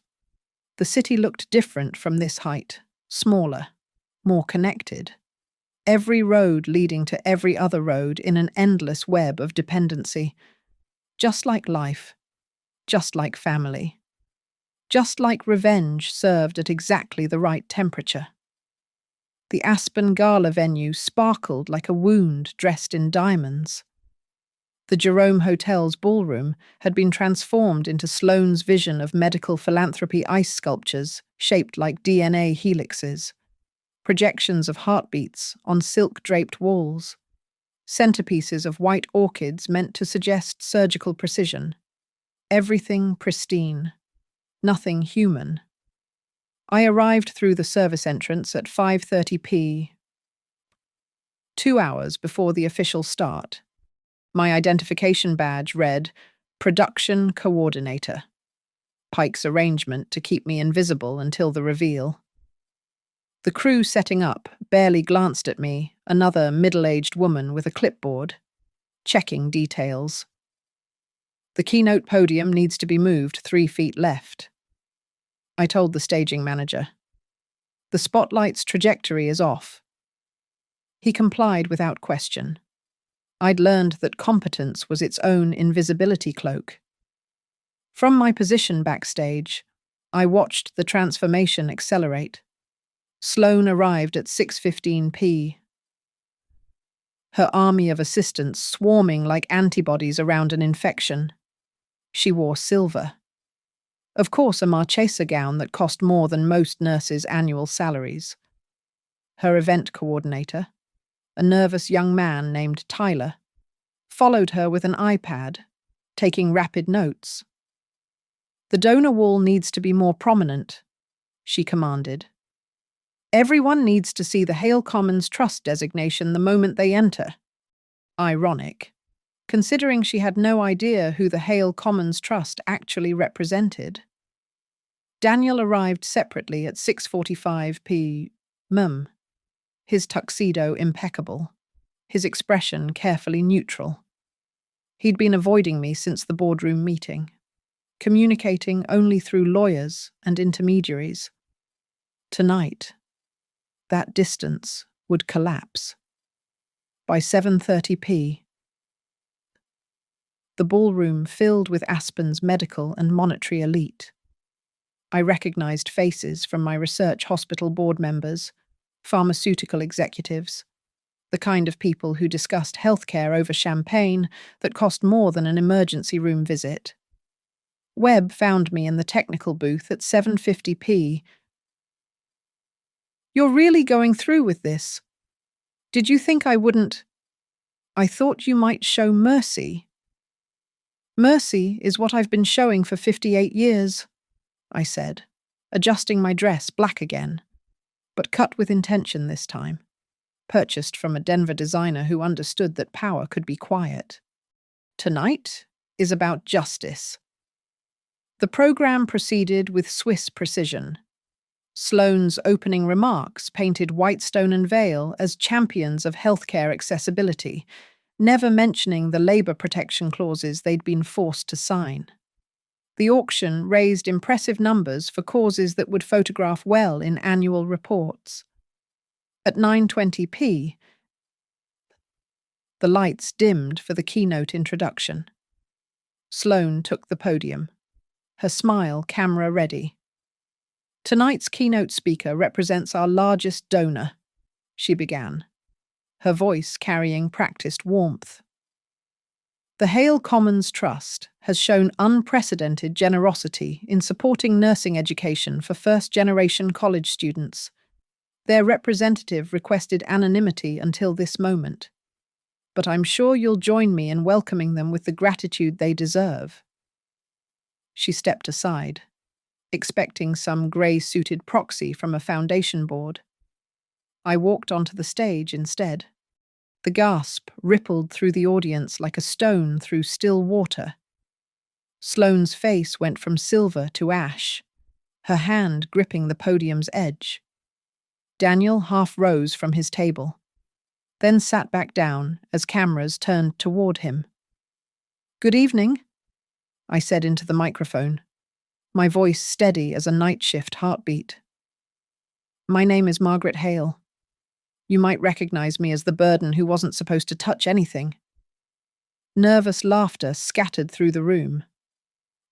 The city looked different from this height, smaller, more connected. Every road leading to every other road in an endless web of dependency. Just like life, just like family. Just like revenge served at exactly the right temperature. The Aspen Gala venue sparkled like a wound dressed in diamonds. The Jerome Hotel's ballroom had been transformed into Sloane's vision of medical philanthropy ice sculptures shaped like DNA helixes, projections of heartbeats on silk-draped walls, centerpieces of white orchids meant to suggest surgical precision. Everything pristine. Nothing human. I arrived through the service entrance at 5:30 p. 2 hours before the official start. My identification badge read, Production Coordinator. Pike's arrangement to keep me invisible until the reveal. The crew setting up barely glanced at me, another middle-aged woman with a clipboard, checking details. The keynote podium needs to be moved 3 feet left. I told the staging manager. The spotlight's trajectory is off. He complied without question. I'd learned that competence was its own invisibility cloak. From my position backstage, I watched the transformation accelerate. Sloane arrived at 6:15 p. Her army of assistants swarming like antibodies around an infection. She wore silver. Of course, a Marchesa gown that cost more than most nurses' annual salaries. Her event coordinator, a nervous young man named Tyler, followed her with an iPad, taking rapid notes. The donor wall needs to be more prominent, she commanded. Everyone needs to see the Hale Commons Trust designation the moment they enter. Ironic, considering she had no idea who the Hale Commons Trust actually represented. Daniel arrived separately at 6:45 p.m., his tuxedo impeccable, his expression carefully neutral. He'd been avoiding me since the boardroom meeting, communicating only through lawyers and intermediaries. Tonight, that distance would collapse. By 7:30 p, the ballroom filled with Aspen's medical and monetary elite. I recognized faces from my research hospital board members, pharmaceutical executives, the kind of people who discussed healthcare over champagne that cost more than an emergency room visit. Webb found me in the technical booth at 7:50 p. "You're really going through with this? Did you think I wouldn't? I thought you might show mercy." "Mercy is what I've been showing for 58 years, I said, adjusting my dress black again, but cut with intention this time, purchased from a Denver designer who understood that power could be quiet. Tonight is about justice. The program proceeded with Swiss precision. Sloane's opening remarks painted Whitestone and Vale as champions of healthcare accessibility, never mentioning the labor protection clauses they'd been forced to sign. The auction raised impressive numbers for causes that would photograph well in annual reports. At 9:20 p, the lights dimmed for the keynote introduction. Sloane took the podium, her smile camera ready. "Tonight's keynote speaker represents our largest donor," she began, her voice carrying practiced warmth. "The Hale Commons Trust has shown unprecedented generosity in supporting nursing education for first-generation college students. Their representative requested anonymity until this moment, but I'm sure you'll join me in welcoming them with the gratitude they deserve." She stepped aside, expecting some grey-suited proxy from a foundation board. I walked onto the stage instead. The gasp rippled through the audience like a stone through still water. Sloane's face went from silver to ash, her hand gripping the podium's edge. Daniel half rose from his table, then sat back down as cameras turned toward him. "Good evening," I said into the microphone, my voice steady as a night shift heartbeat. "My name is Margaret Hale. You might recognize me as the burden who wasn't supposed to touch anything." Nervous laughter scattered through the room.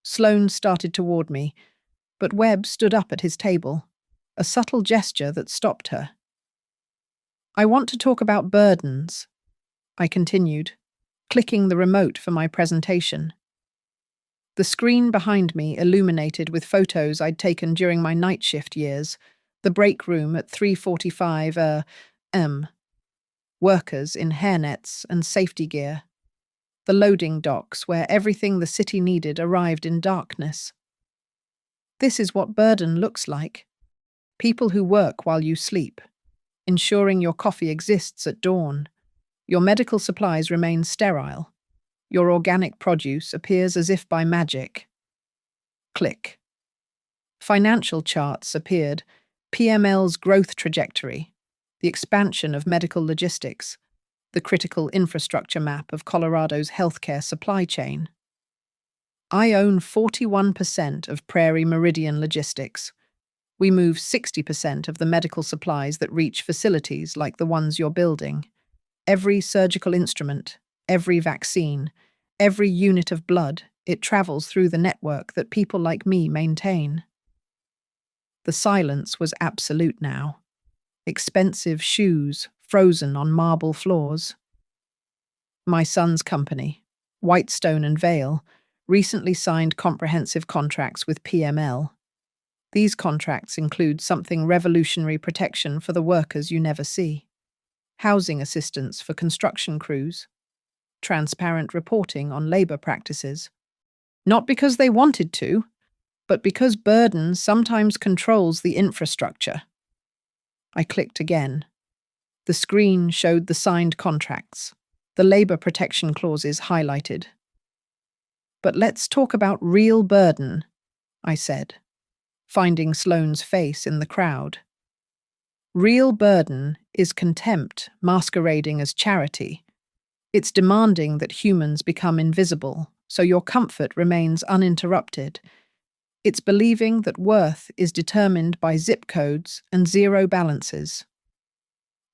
Sloane started toward me, but Webb stood up at his table, a subtle gesture that stopped her. "I want to talk about burdens," I continued, clicking the remote for my presentation. The screen behind me illuminated with photos I'd taken during my night shift years, the break room at 3:45 a.m., workers in hairnets and safety gear, the loading docks where everything the city needed arrived in darkness. This is what burden looks like. People who work while you sleep, ensuring your coffee exists at dawn, your medical supplies remain sterile, your organic produce appears as if by magic. Click. Financial charts appeared, PML's growth trajectory, the expansion of medical logistics, the critical infrastructure map of Colorado's healthcare supply chain. I own 41% of Prairie Meridian Logistics. We move 60% of the medical supplies that reach facilities like the ones you're building. Every surgical instrument, every vaccine, every unit of blood, it travels through the network that people like me maintain. The silence was absolute now. Expensive shoes frozen on marble floors. My son's company, Whitestone and Vale, recently signed comprehensive contracts with PML. These contracts include something revolutionary: protection for the workers you never see, housing assistance for construction crews, transparent reporting on labor practices. Not because they wanted to, but because burden sometimes controls the infrastructure. I clicked again. The screen showed the signed contracts, the labor protection clauses highlighted. "But let's talk about real burden," I said, finding Sloane's face in the crowd. "Real burden is contempt masquerading as charity. It's demanding that humans become invisible, so your comfort remains uninterrupted. It's believing that worth is determined by zip codes and zero balances.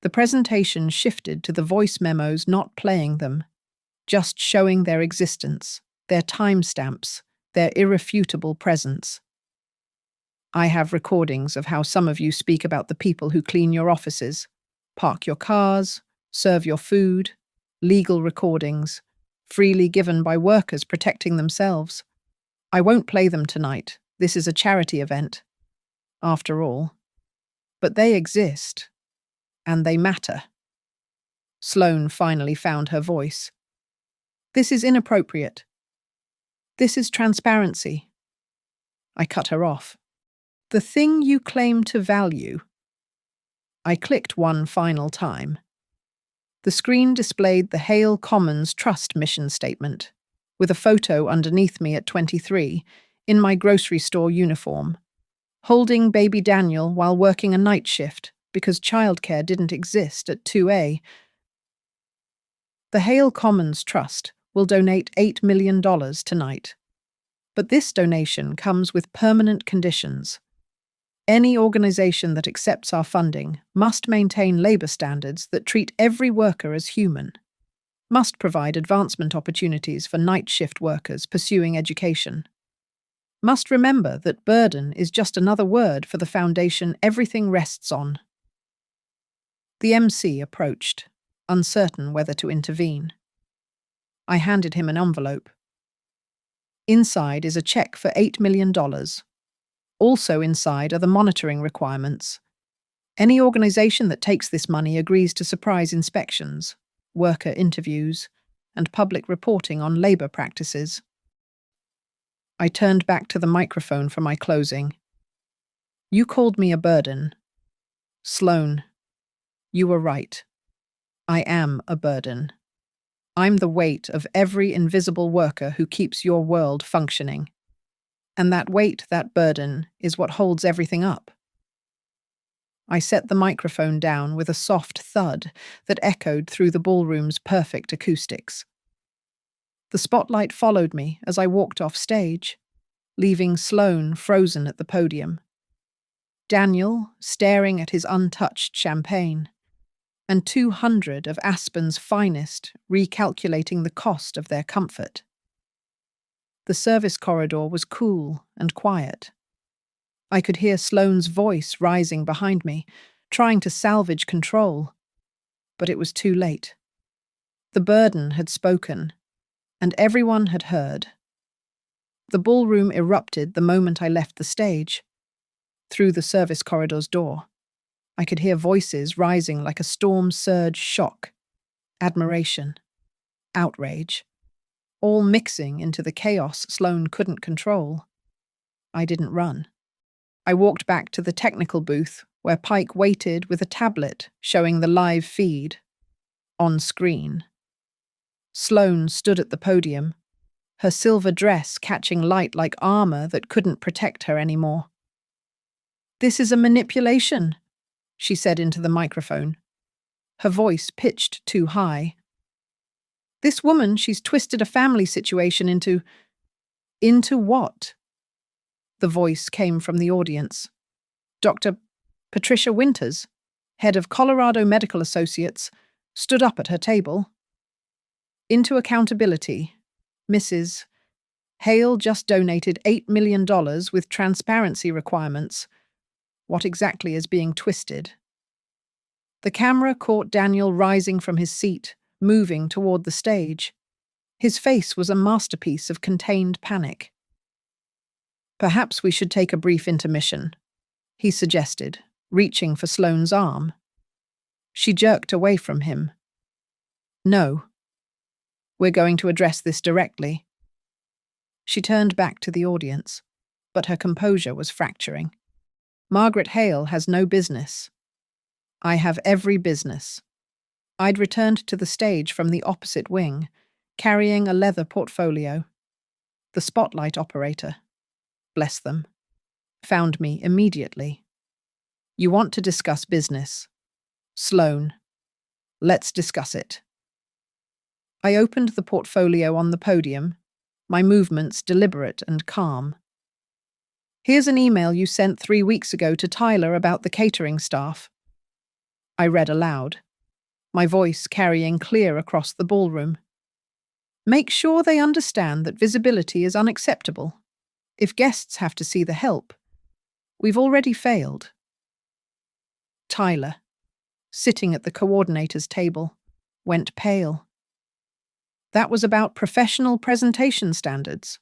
The presentation shifted to the voice memos not playing them, just showing their existence, their timestamps, their irrefutable presence. I have recordings of how some of you speak about the people who clean your offices, park your cars, serve your food, legal recordings, freely given by workers protecting themselves. I won't play them tonight. This is a charity event, after all. But they exist, and they matter. Sloane finally found her voice. This is inappropriate. This is transparency. I cut her off. The thing you claim to value. I clicked one final time. The screen displayed the Hale Commons Trust mission statement, with a photo underneath me at 23, in my grocery store uniform, holding baby Daniel while working a night shift because childcare didn't exist at 2A. The Hale Commons Trust will donate $8 million tonight. But this donation comes with permanent conditions. Any organization that accepts our funding must maintain labor standards that treat every worker as human, must provide advancement opportunities for night shift workers pursuing education, must remember that burden is just another word for the foundation everything rests on. The MC approached, uncertain whether to intervene. I handed him an envelope. Inside is a check for $8 million. Also inside are the monitoring requirements. Any organization that takes this money agrees to surprise inspections, worker interviews, and public reporting on labor practices. I turned back to the microphone for my closing. You called me a burden. Sloane, you were right. I am a burden. I'm the weight of every invisible worker who keeps your world functioning. And that weight, that burden, is what holds everything up. I set the microphone down with a soft thud that echoed through the ballroom's perfect acoustics. The spotlight followed me as I walked off stage, leaving Sloane frozen at the podium, Daniel staring at his untouched champagne, and 200 of Aspen's finest recalculating the cost of their comfort. The service corridor was cool and quiet. I could hear Sloane's voice rising behind me, trying to salvage control. But it was too late. The burden had spoken, and everyone had heard. The ballroom erupted the moment I left the stage. Through the service corridor's door, I could hear voices rising like a storm surge shock, admiration, outrage, all mixing into the chaos Sloane couldn't control. I didn't run. I walked back to the technical booth where Pike waited with a tablet showing the live feed. On screen. Sloane stood at the podium, her silver dress catching light like armor that couldn't protect her anymore. This is a manipulation, she said into the microphone, her voice pitched too high. This woman, she's twisted a family situation into... Into what? The voice came from the audience. Dr. Patricia Winters, head of Colorado Medical Associates, stood up at her table. Into accountability, Mrs. Hale just donated $8 million with transparency requirements. What exactly is being twisted? The camera caught Daniel rising from his seat, moving toward the stage. His face was a masterpiece of contained panic. Perhaps we should take a brief intermission, he suggested, reaching for Sloane's arm. She jerked away from him. No. We're going to address this directly. She turned back to the audience, but her composure was fracturing. Margaret Hale has no business. I have every business. I'd returned to the stage from the opposite wing, carrying a leather portfolio. The spotlight operator, bless them, found me immediately. You want to discuss business. Sloane, let's discuss it. I opened the portfolio on the podium, my movements deliberate and calm. Here's an email you sent 3 weeks ago to Tyler about the catering staff. I read aloud, my voice carrying clear across the ballroom. Make sure they understand that visibility is unacceptable. If guests have to see the help, we've already failed. Tyler, sitting at the coordinator's table, went pale. That was about professional presentation standards.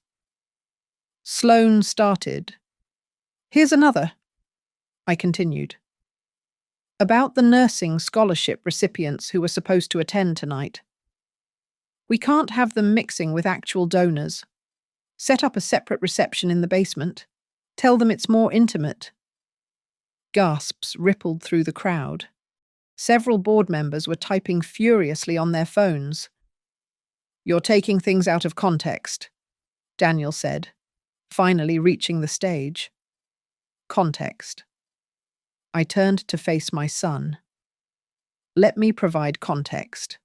Sloane started. Here's another, I continued. About the nursing scholarship recipients who were supposed to attend tonight. We can't have them mixing with actual donors. Set up a separate reception in the basement. Tell them it's more intimate. Gasps rippled through the crowd. Several board members were typing furiously on their phones. You're taking things out of context, Daniel said, finally reaching the stage. Context. I turned to face my son. Let me provide context.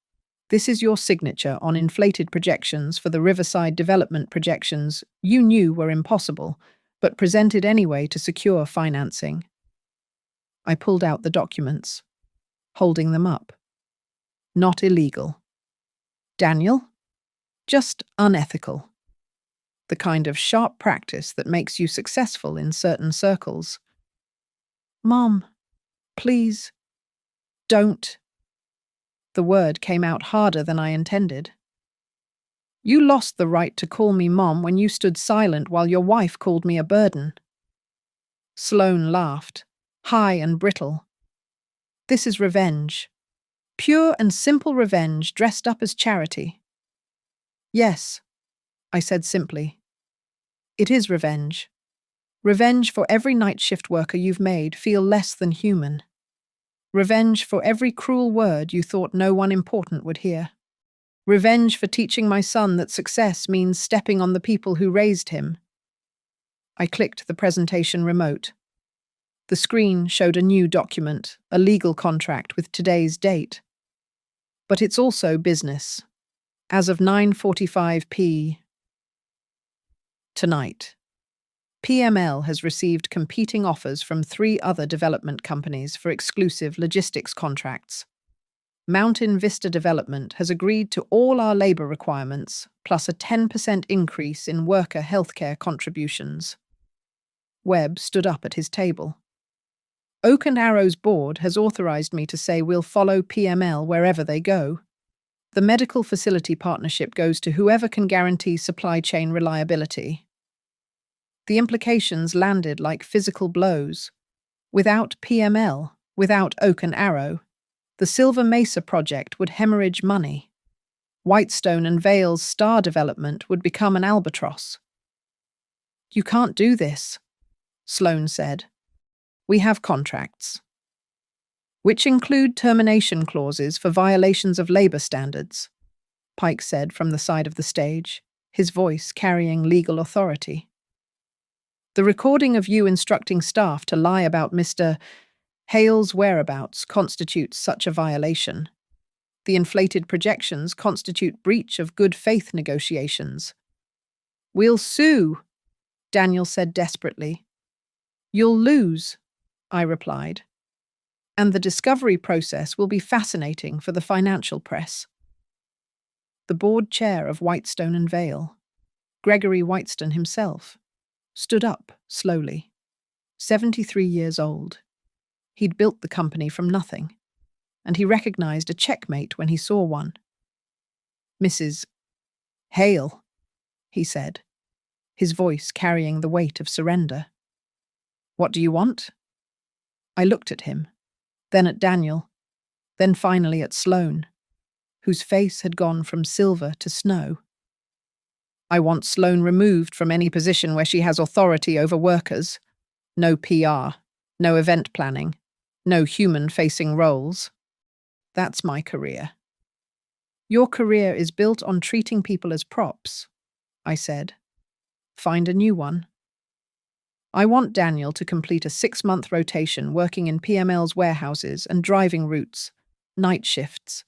This is your signature on inflated projections for the Riverside development projections you knew were impossible, but presented anyway to secure financing. I pulled out the documents, holding them up. Not illegal. Daniel? Just unethical. The kind of sharp practice that makes you successful in certain circles. Mom, please, don't. The word came out harder than I intended. You lost the right to call me Mom when you stood silent while your wife called me a burden. Sloane laughed, high and brittle. This is revenge. Pure and simple revenge dressed up as charity. Yes, I said simply. It is revenge. Revenge for every night shift worker you've made feel less than human. Revenge for every cruel word you thought no one important would hear. Revenge for teaching my son that success means stepping on the people who raised him. I clicked the presentation remote. The screen showed a new document, a legal contract with today's date. But it's also business. As of 9:45 p. tonight, PML has received competing offers from 3 other development companies for exclusive logistics contracts. Mountain Vista Development has agreed to all our labor requirements, plus a 10% increase in worker healthcare contributions. Webb stood up at his table. Oak and Arrow's board has authorized me to say we'll follow PML wherever they go. The medical facility partnership goes to whoever can guarantee supply chain reliability. The implications landed like physical blows. Without PML, without Oak and Arrow, the Silver Mesa project would hemorrhage money. Whitestone and Vale's star development would become an albatross. You can't do this, Sloane said. We have contracts, which include termination clauses for violations of labor standards, Pike said from the side of the stage, his voice carrying legal authority. The recording of you instructing staff to lie about Mr. Hale's whereabouts constitutes such a violation. The inflated projections constitute breach of good faith negotiations. We'll sue, Daniel said desperately. You'll lose, I replied. And the discovery process will be fascinating for the financial press. The board chair of Whitestone and Vale, Gregory Whitestone himself, stood up slowly. 73 years old. He'd built the company from nothing, and he recognized a checkmate when he saw one. Mrs. Hale, he said, his voice carrying the weight of surrender. What do you want? I looked at him, then at Daniel, then finally at Sloane, whose face had gone from silver to snow. I want Sloane removed from any position where she has authority over workers. No PR, no event planning, no human-facing roles. That's my career. Your career is built on treating people as props, I said. Find a new one. I want Daniel to complete a 6-month rotation working in PML's warehouses and driving routes, night shifts.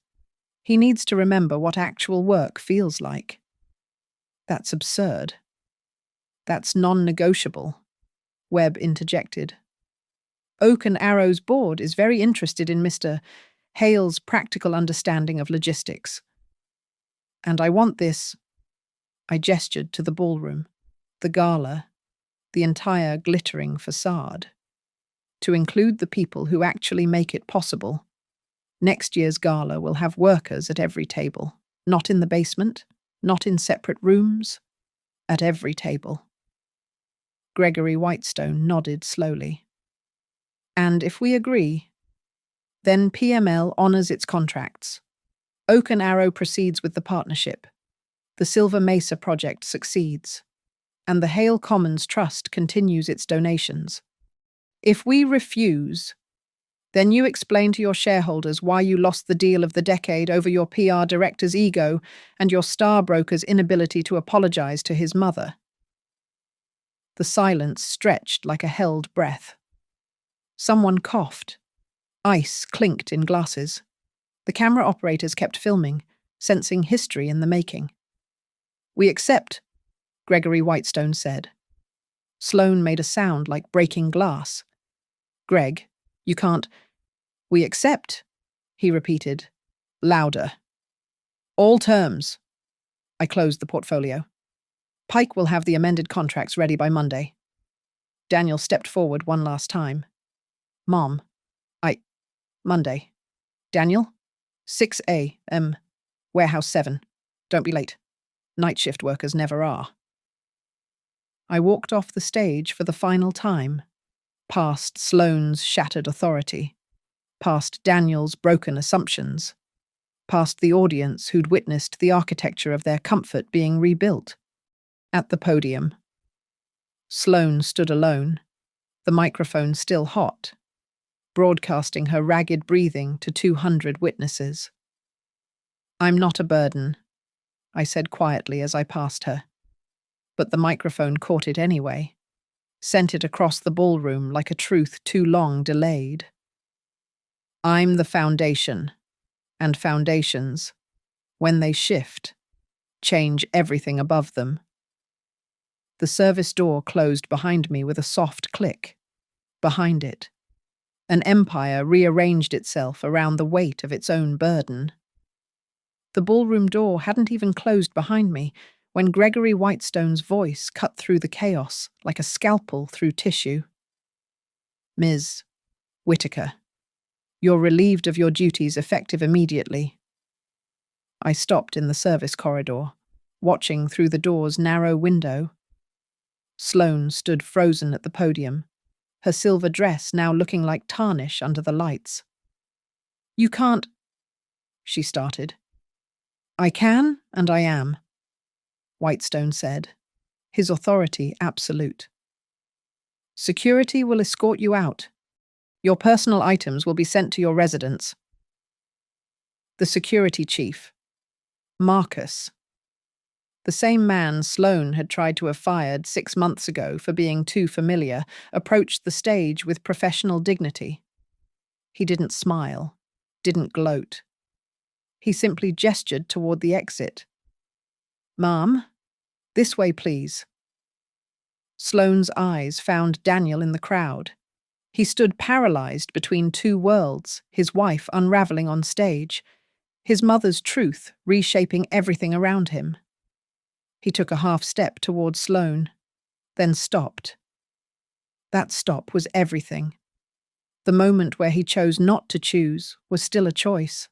He needs to remember what actual work feels like. That's absurd. That's non-negotiable, Webb interjected. Oak and Arrow's board is very interested in Mr. Hale's practical understanding of logistics. And I want this, I gestured to the ballroom, the gala, the entire glittering facade, to include the people who actually make it possible. Next year's gala will have workers at every table, not in the basement, not in separate rooms, at every table. Gregory Whitestone nodded slowly. And if we agree, then PML honors its contracts. Oak and Arrow proceeds with the partnership. The Silver Mesa project succeeds. And the Hale Commons Trust continues its donations. If we refuse, then you explain to your shareholders why you lost the deal of the decade over your PR director's ego and your star broker's inability to apologize to his mother. The silence stretched like a held breath. Someone coughed. Ice clinked in glasses. The camera operators kept filming, sensing history in the making. We accept, Gregory Whitestone said. Sloane made a sound like breaking glass. Greg, you can't. We accept, he repeated, louder. All terms. I closed the portfolio. Pike will have the amended contracts ready by Monday. Daniel stepped forward one last time. Mom, Monday. Daniel? 6 a.m. Warehouse 7. Don't be late. Night shift workers never are. I walked off the stage for the final time, past Sloane's shattered authority, past Daniel's broken assumptions, past the audience who'd witnessed the architecture of their comfort being rebuilt. At the podium, Sloane stood alone, the microphone still hot, broadcasting her ragged breathing to 200 witnesses. I'm not a burden, I said quietly as I passed her. But the microphone caught it anyway, sent it across the ballroom like a truth too long delayed. I'm the foundation, and foundations, when they shift, change everything above them. The service door closed behind me with a soft click. Behind it, an empire rearranged itself around the weight of its own burden. The ballroom door hadn't even closed behind me when Gregory Whitestone's voice cut through the chaos like a scalpel through tissue. Ms. Whitaker, you're relieved of your duties effective immediately. I stopped in the service corridor, watching through the door's narrow window. Sloane stood frozen at the podium, her silver dress now looking like tarnish under the lights. You can't, she started. I can, and I am, Whitestone said, his authority absolute. Security will escort you out. Your personal items will be sent to your residence. The security chief, Marcus, the same man Sloane had tried to have fired 6 months ago for being too familiar, approached the stage with professional dignity. He didn't smile, didn't gloat. He simply gestured toward the exit. Ma'am, this way, please. Sloane's eyes found Daniel in the crowd. He stood paralyzed between two worlds, his wife unraveling on stage, his mother's truth reshaping everything around him. He took a half step toward Sloane, then stopped. That stop was everything. The moment where he chose not to choose was still a choice.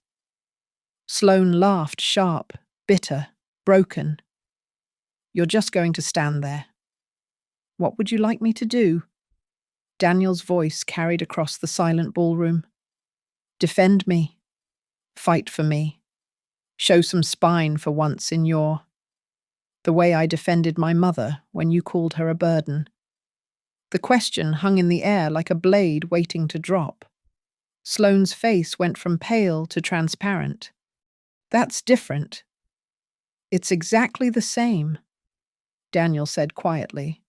Sloane laughed sharp, bitter, broken. You're just going to stand there. What would you like me to do? Daniel's voice carried across the silent ballroom. Defend me. Fight for me. Show some spine for once in your... The way I defended my mother when you called her a burden. The question hung in the air like a blade waiting to drop. Sloane's face went from pale to transparent. That's different. It's exactly the same, Daniel said quietly.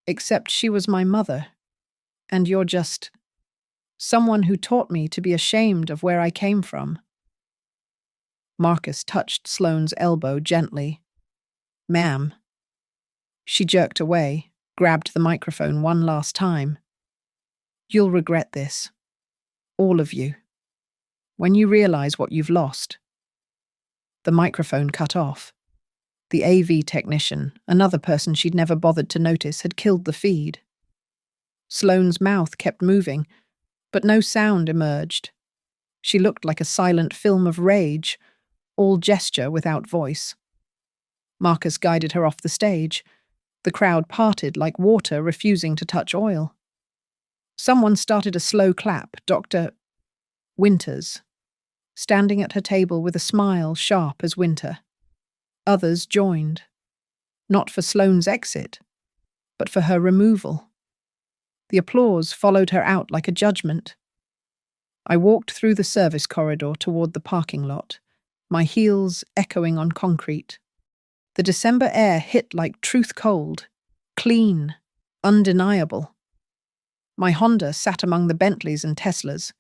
Except she was my mother, and you're just someone who taught me to be ashamed of where I came from. Marcus touched Sloane's elbow gently. "Ma'am." She jerked away, grabbed the microphone one last time. "You'll regret this. All of you. When you realize what you've lost." The microphone cut off. The AV technician, another person she'd never bothered to notice, had killed the feed. Sloane's mouth kept moving, but no sound emerged. She looked like a silent film of rage, all gesture without voice. Marcus guided her off the stage. The crowd parted like water refusing to touch oil. Someone started a slow clap, Dr. Winters, standing at her table with a smile sharp as winter. Others joined, not for Sloane's exit, but for her removal. The applause followed her out like a judgment. I walked through the service corridor toward the parking lot, my heels echoing on concrete. The December air hit like truth cold, clean, undeniable. My Honda sat among the Bentleys and Teslas,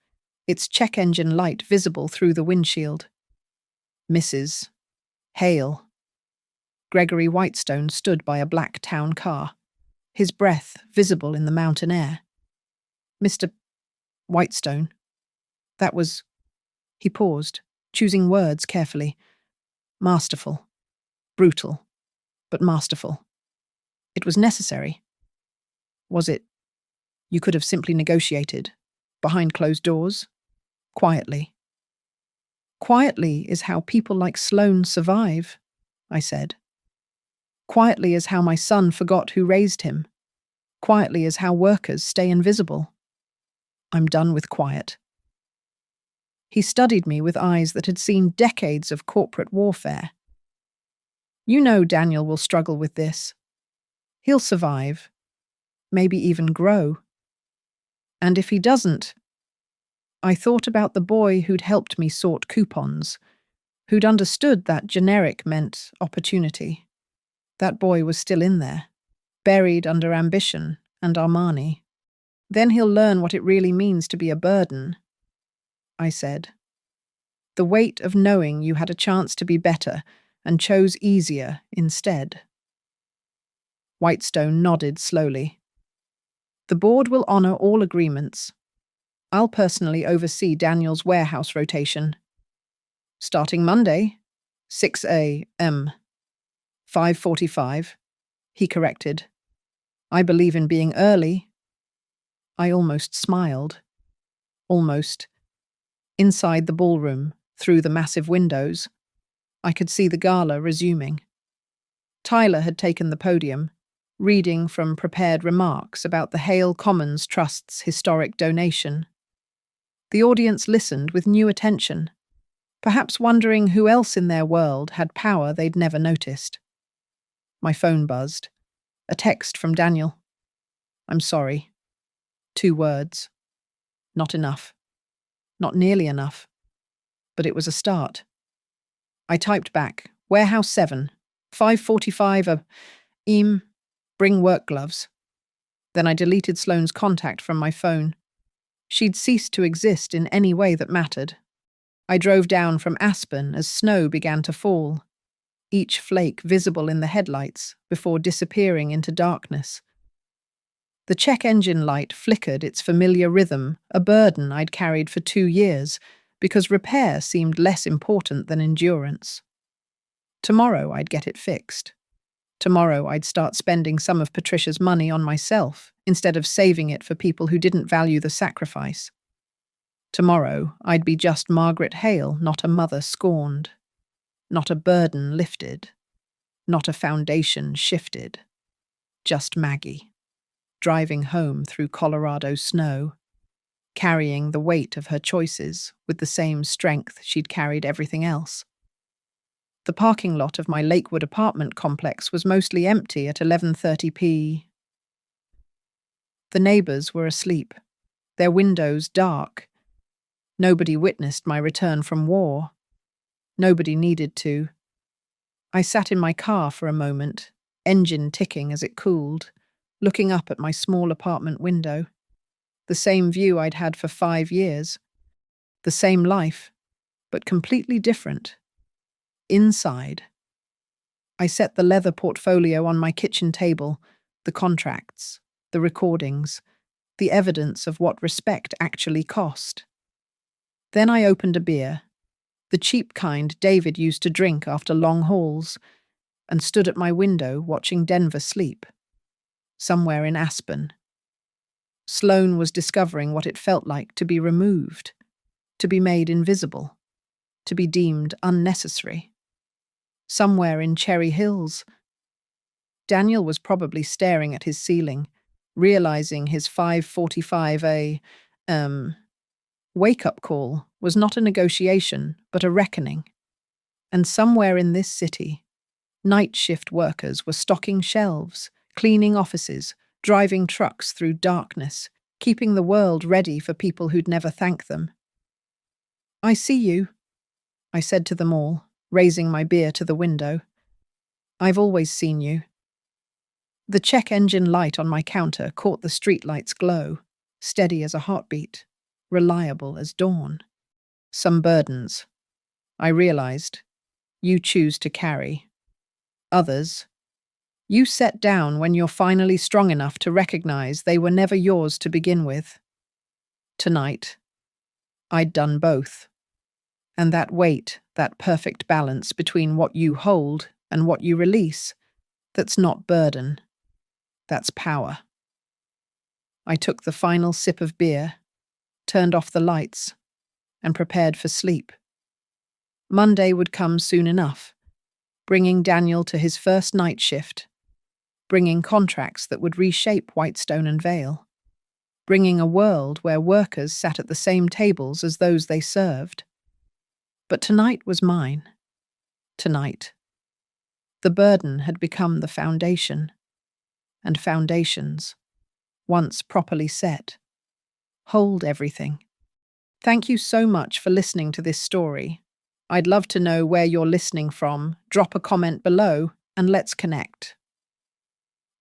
its check engine light visible through the windshield. Mrs. Hale. Gregory Whitestone stood by a black town car, his breath visible in the mountain air. "Mr. Whitestone. That was..." He paused, choosing words carefully. "Masterful. Brutal. But masterful. It was necessary." "Was it? You could have simply negotiated. Behind closed doors. Quietly." "Quietly is how people like Sloane survive," I said. "Quietly is how my son forgot who raised him. Quietly is how workers stay invisible. I'm done with quiet." He studied me with eyes that had seen decades of corporate warfare. "You know Daniel will struggle with this. He'll survive. Maybe even grow. And if he doesn't..." I thought about the boy who'd helped me sort coupons, who'd understood that generic meant opportunity. That boy was still in there, buried under ambition and Armani. "Then he'll learn what it really means to be a burden," I said. "The weight of knowing you had a chance to be better and chose easier instead." Whitestone nodded slowly. "The board will honor all agreements. I'll personally oversee Daniel's warehouse rotation. Starting Monday, 6 a.m. 5:45, he corrected. "I believe in being early." I almost smiled. Almost. Inside the ballroom, through the massive windows, I could see the gala resuming. Tyler had taken the podium, reading from prepared remarks about the Hale Commons Trust's historic donation. The audience listened with new attention, perhaps wondering who else in their world had power they'd never noticed. My phone buzzed. A text from Daniel. "I'm sorry." 2 words. Not enough. Not nearly enough. But it was a start. I typed back, "Warehouse 7, 5:45 bring work gloves." Then I deleted Sloane's contact from my phone. She'd ceased to exist in any way that mattered. I drove down from Aspen as snow began to fall, each flake visible in the headlights before disappearing into darkness. The check engine light flickered its familiar rhythm, a burden I'd carried for 2 years, because repair seemed less important than endurance. Tomorrow I'd get it fixed. Tomorrow I'd start spending some of Patricia's money on myself, instead of saving it for people who didn't value the sacrifice. Tomorrow I'd be just Margaret Hale, not a mother scorned. Not a burden lifted. Not a foundation shifted. Just Maggie, driving home through Colorado snow, carrying the weight of her choices with the same strength she'd carried everything else. The parking lot of my Lakewood apartment complex was mostly empty at 11:30 p.m. The neighbors were asleep, their windows dark. Nobody witnessed my return from war. Nobody needed to. I sat in my car for a moment, engine ticking as it cooled, looking up at my small apartment window. The same view I'd had for 5 years. The same life, but completely different. Inside, I set the leather portfolio on my kitchen table, the contracts, the recordings, the evidence of what respect actually cost. Then I opened a beer, the cheap kind David used to drink after long hauls, and stood at my window watching Denver sleep, somewhere in Aspen. Sloane was discovering what it felt like to be removed, to be made invisible, to be deemed unnecessary. Somewhere in Cherry Hills, Daniel was probably staring at his ceiling, realizing his 5:45 wake-up call was not a negotiation, but a reckoning. And somewhere in this city, night shift workers were stocking shelves, cleaning offices, driving trucks through darkness, keeping the world ready for people who'd never thank them. "I see you," I said to them all, raising my beer to the window. "I've always seen you." The check engine light on my counter caught the streetlight's glow, steady as a heartbeat, reliable as dawn. Some burdens, I realized, you choose to carry. Others, you set down when you're finally strong enough to recognize they were never yours to begin with. Tonight, I'd done both. And that weight, that perfect balance between what you hold and what you release, that's not burden, that's power. I took the final sip of beer, turned off the lights, and prepared for sleep. Monday would come soon enough, bringing Daniel to his first night shift, bringing contracts that would reshape Whitestone and Vale, bringing a world where workers sat at the same tables as those they served. But tonight was mine. Tonight. The burden had become the foundation, and foundations, once properly set, hold everything. Thank you so much for listening to this story. I'd love to know where you're listening from. Drop a comment below and let's connect.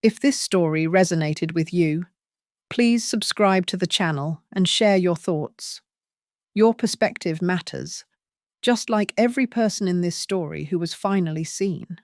If this story resonated with you, please subscribe to the channel and share your thoughts. Your perspective matters, just like every person in this story who was finally seen.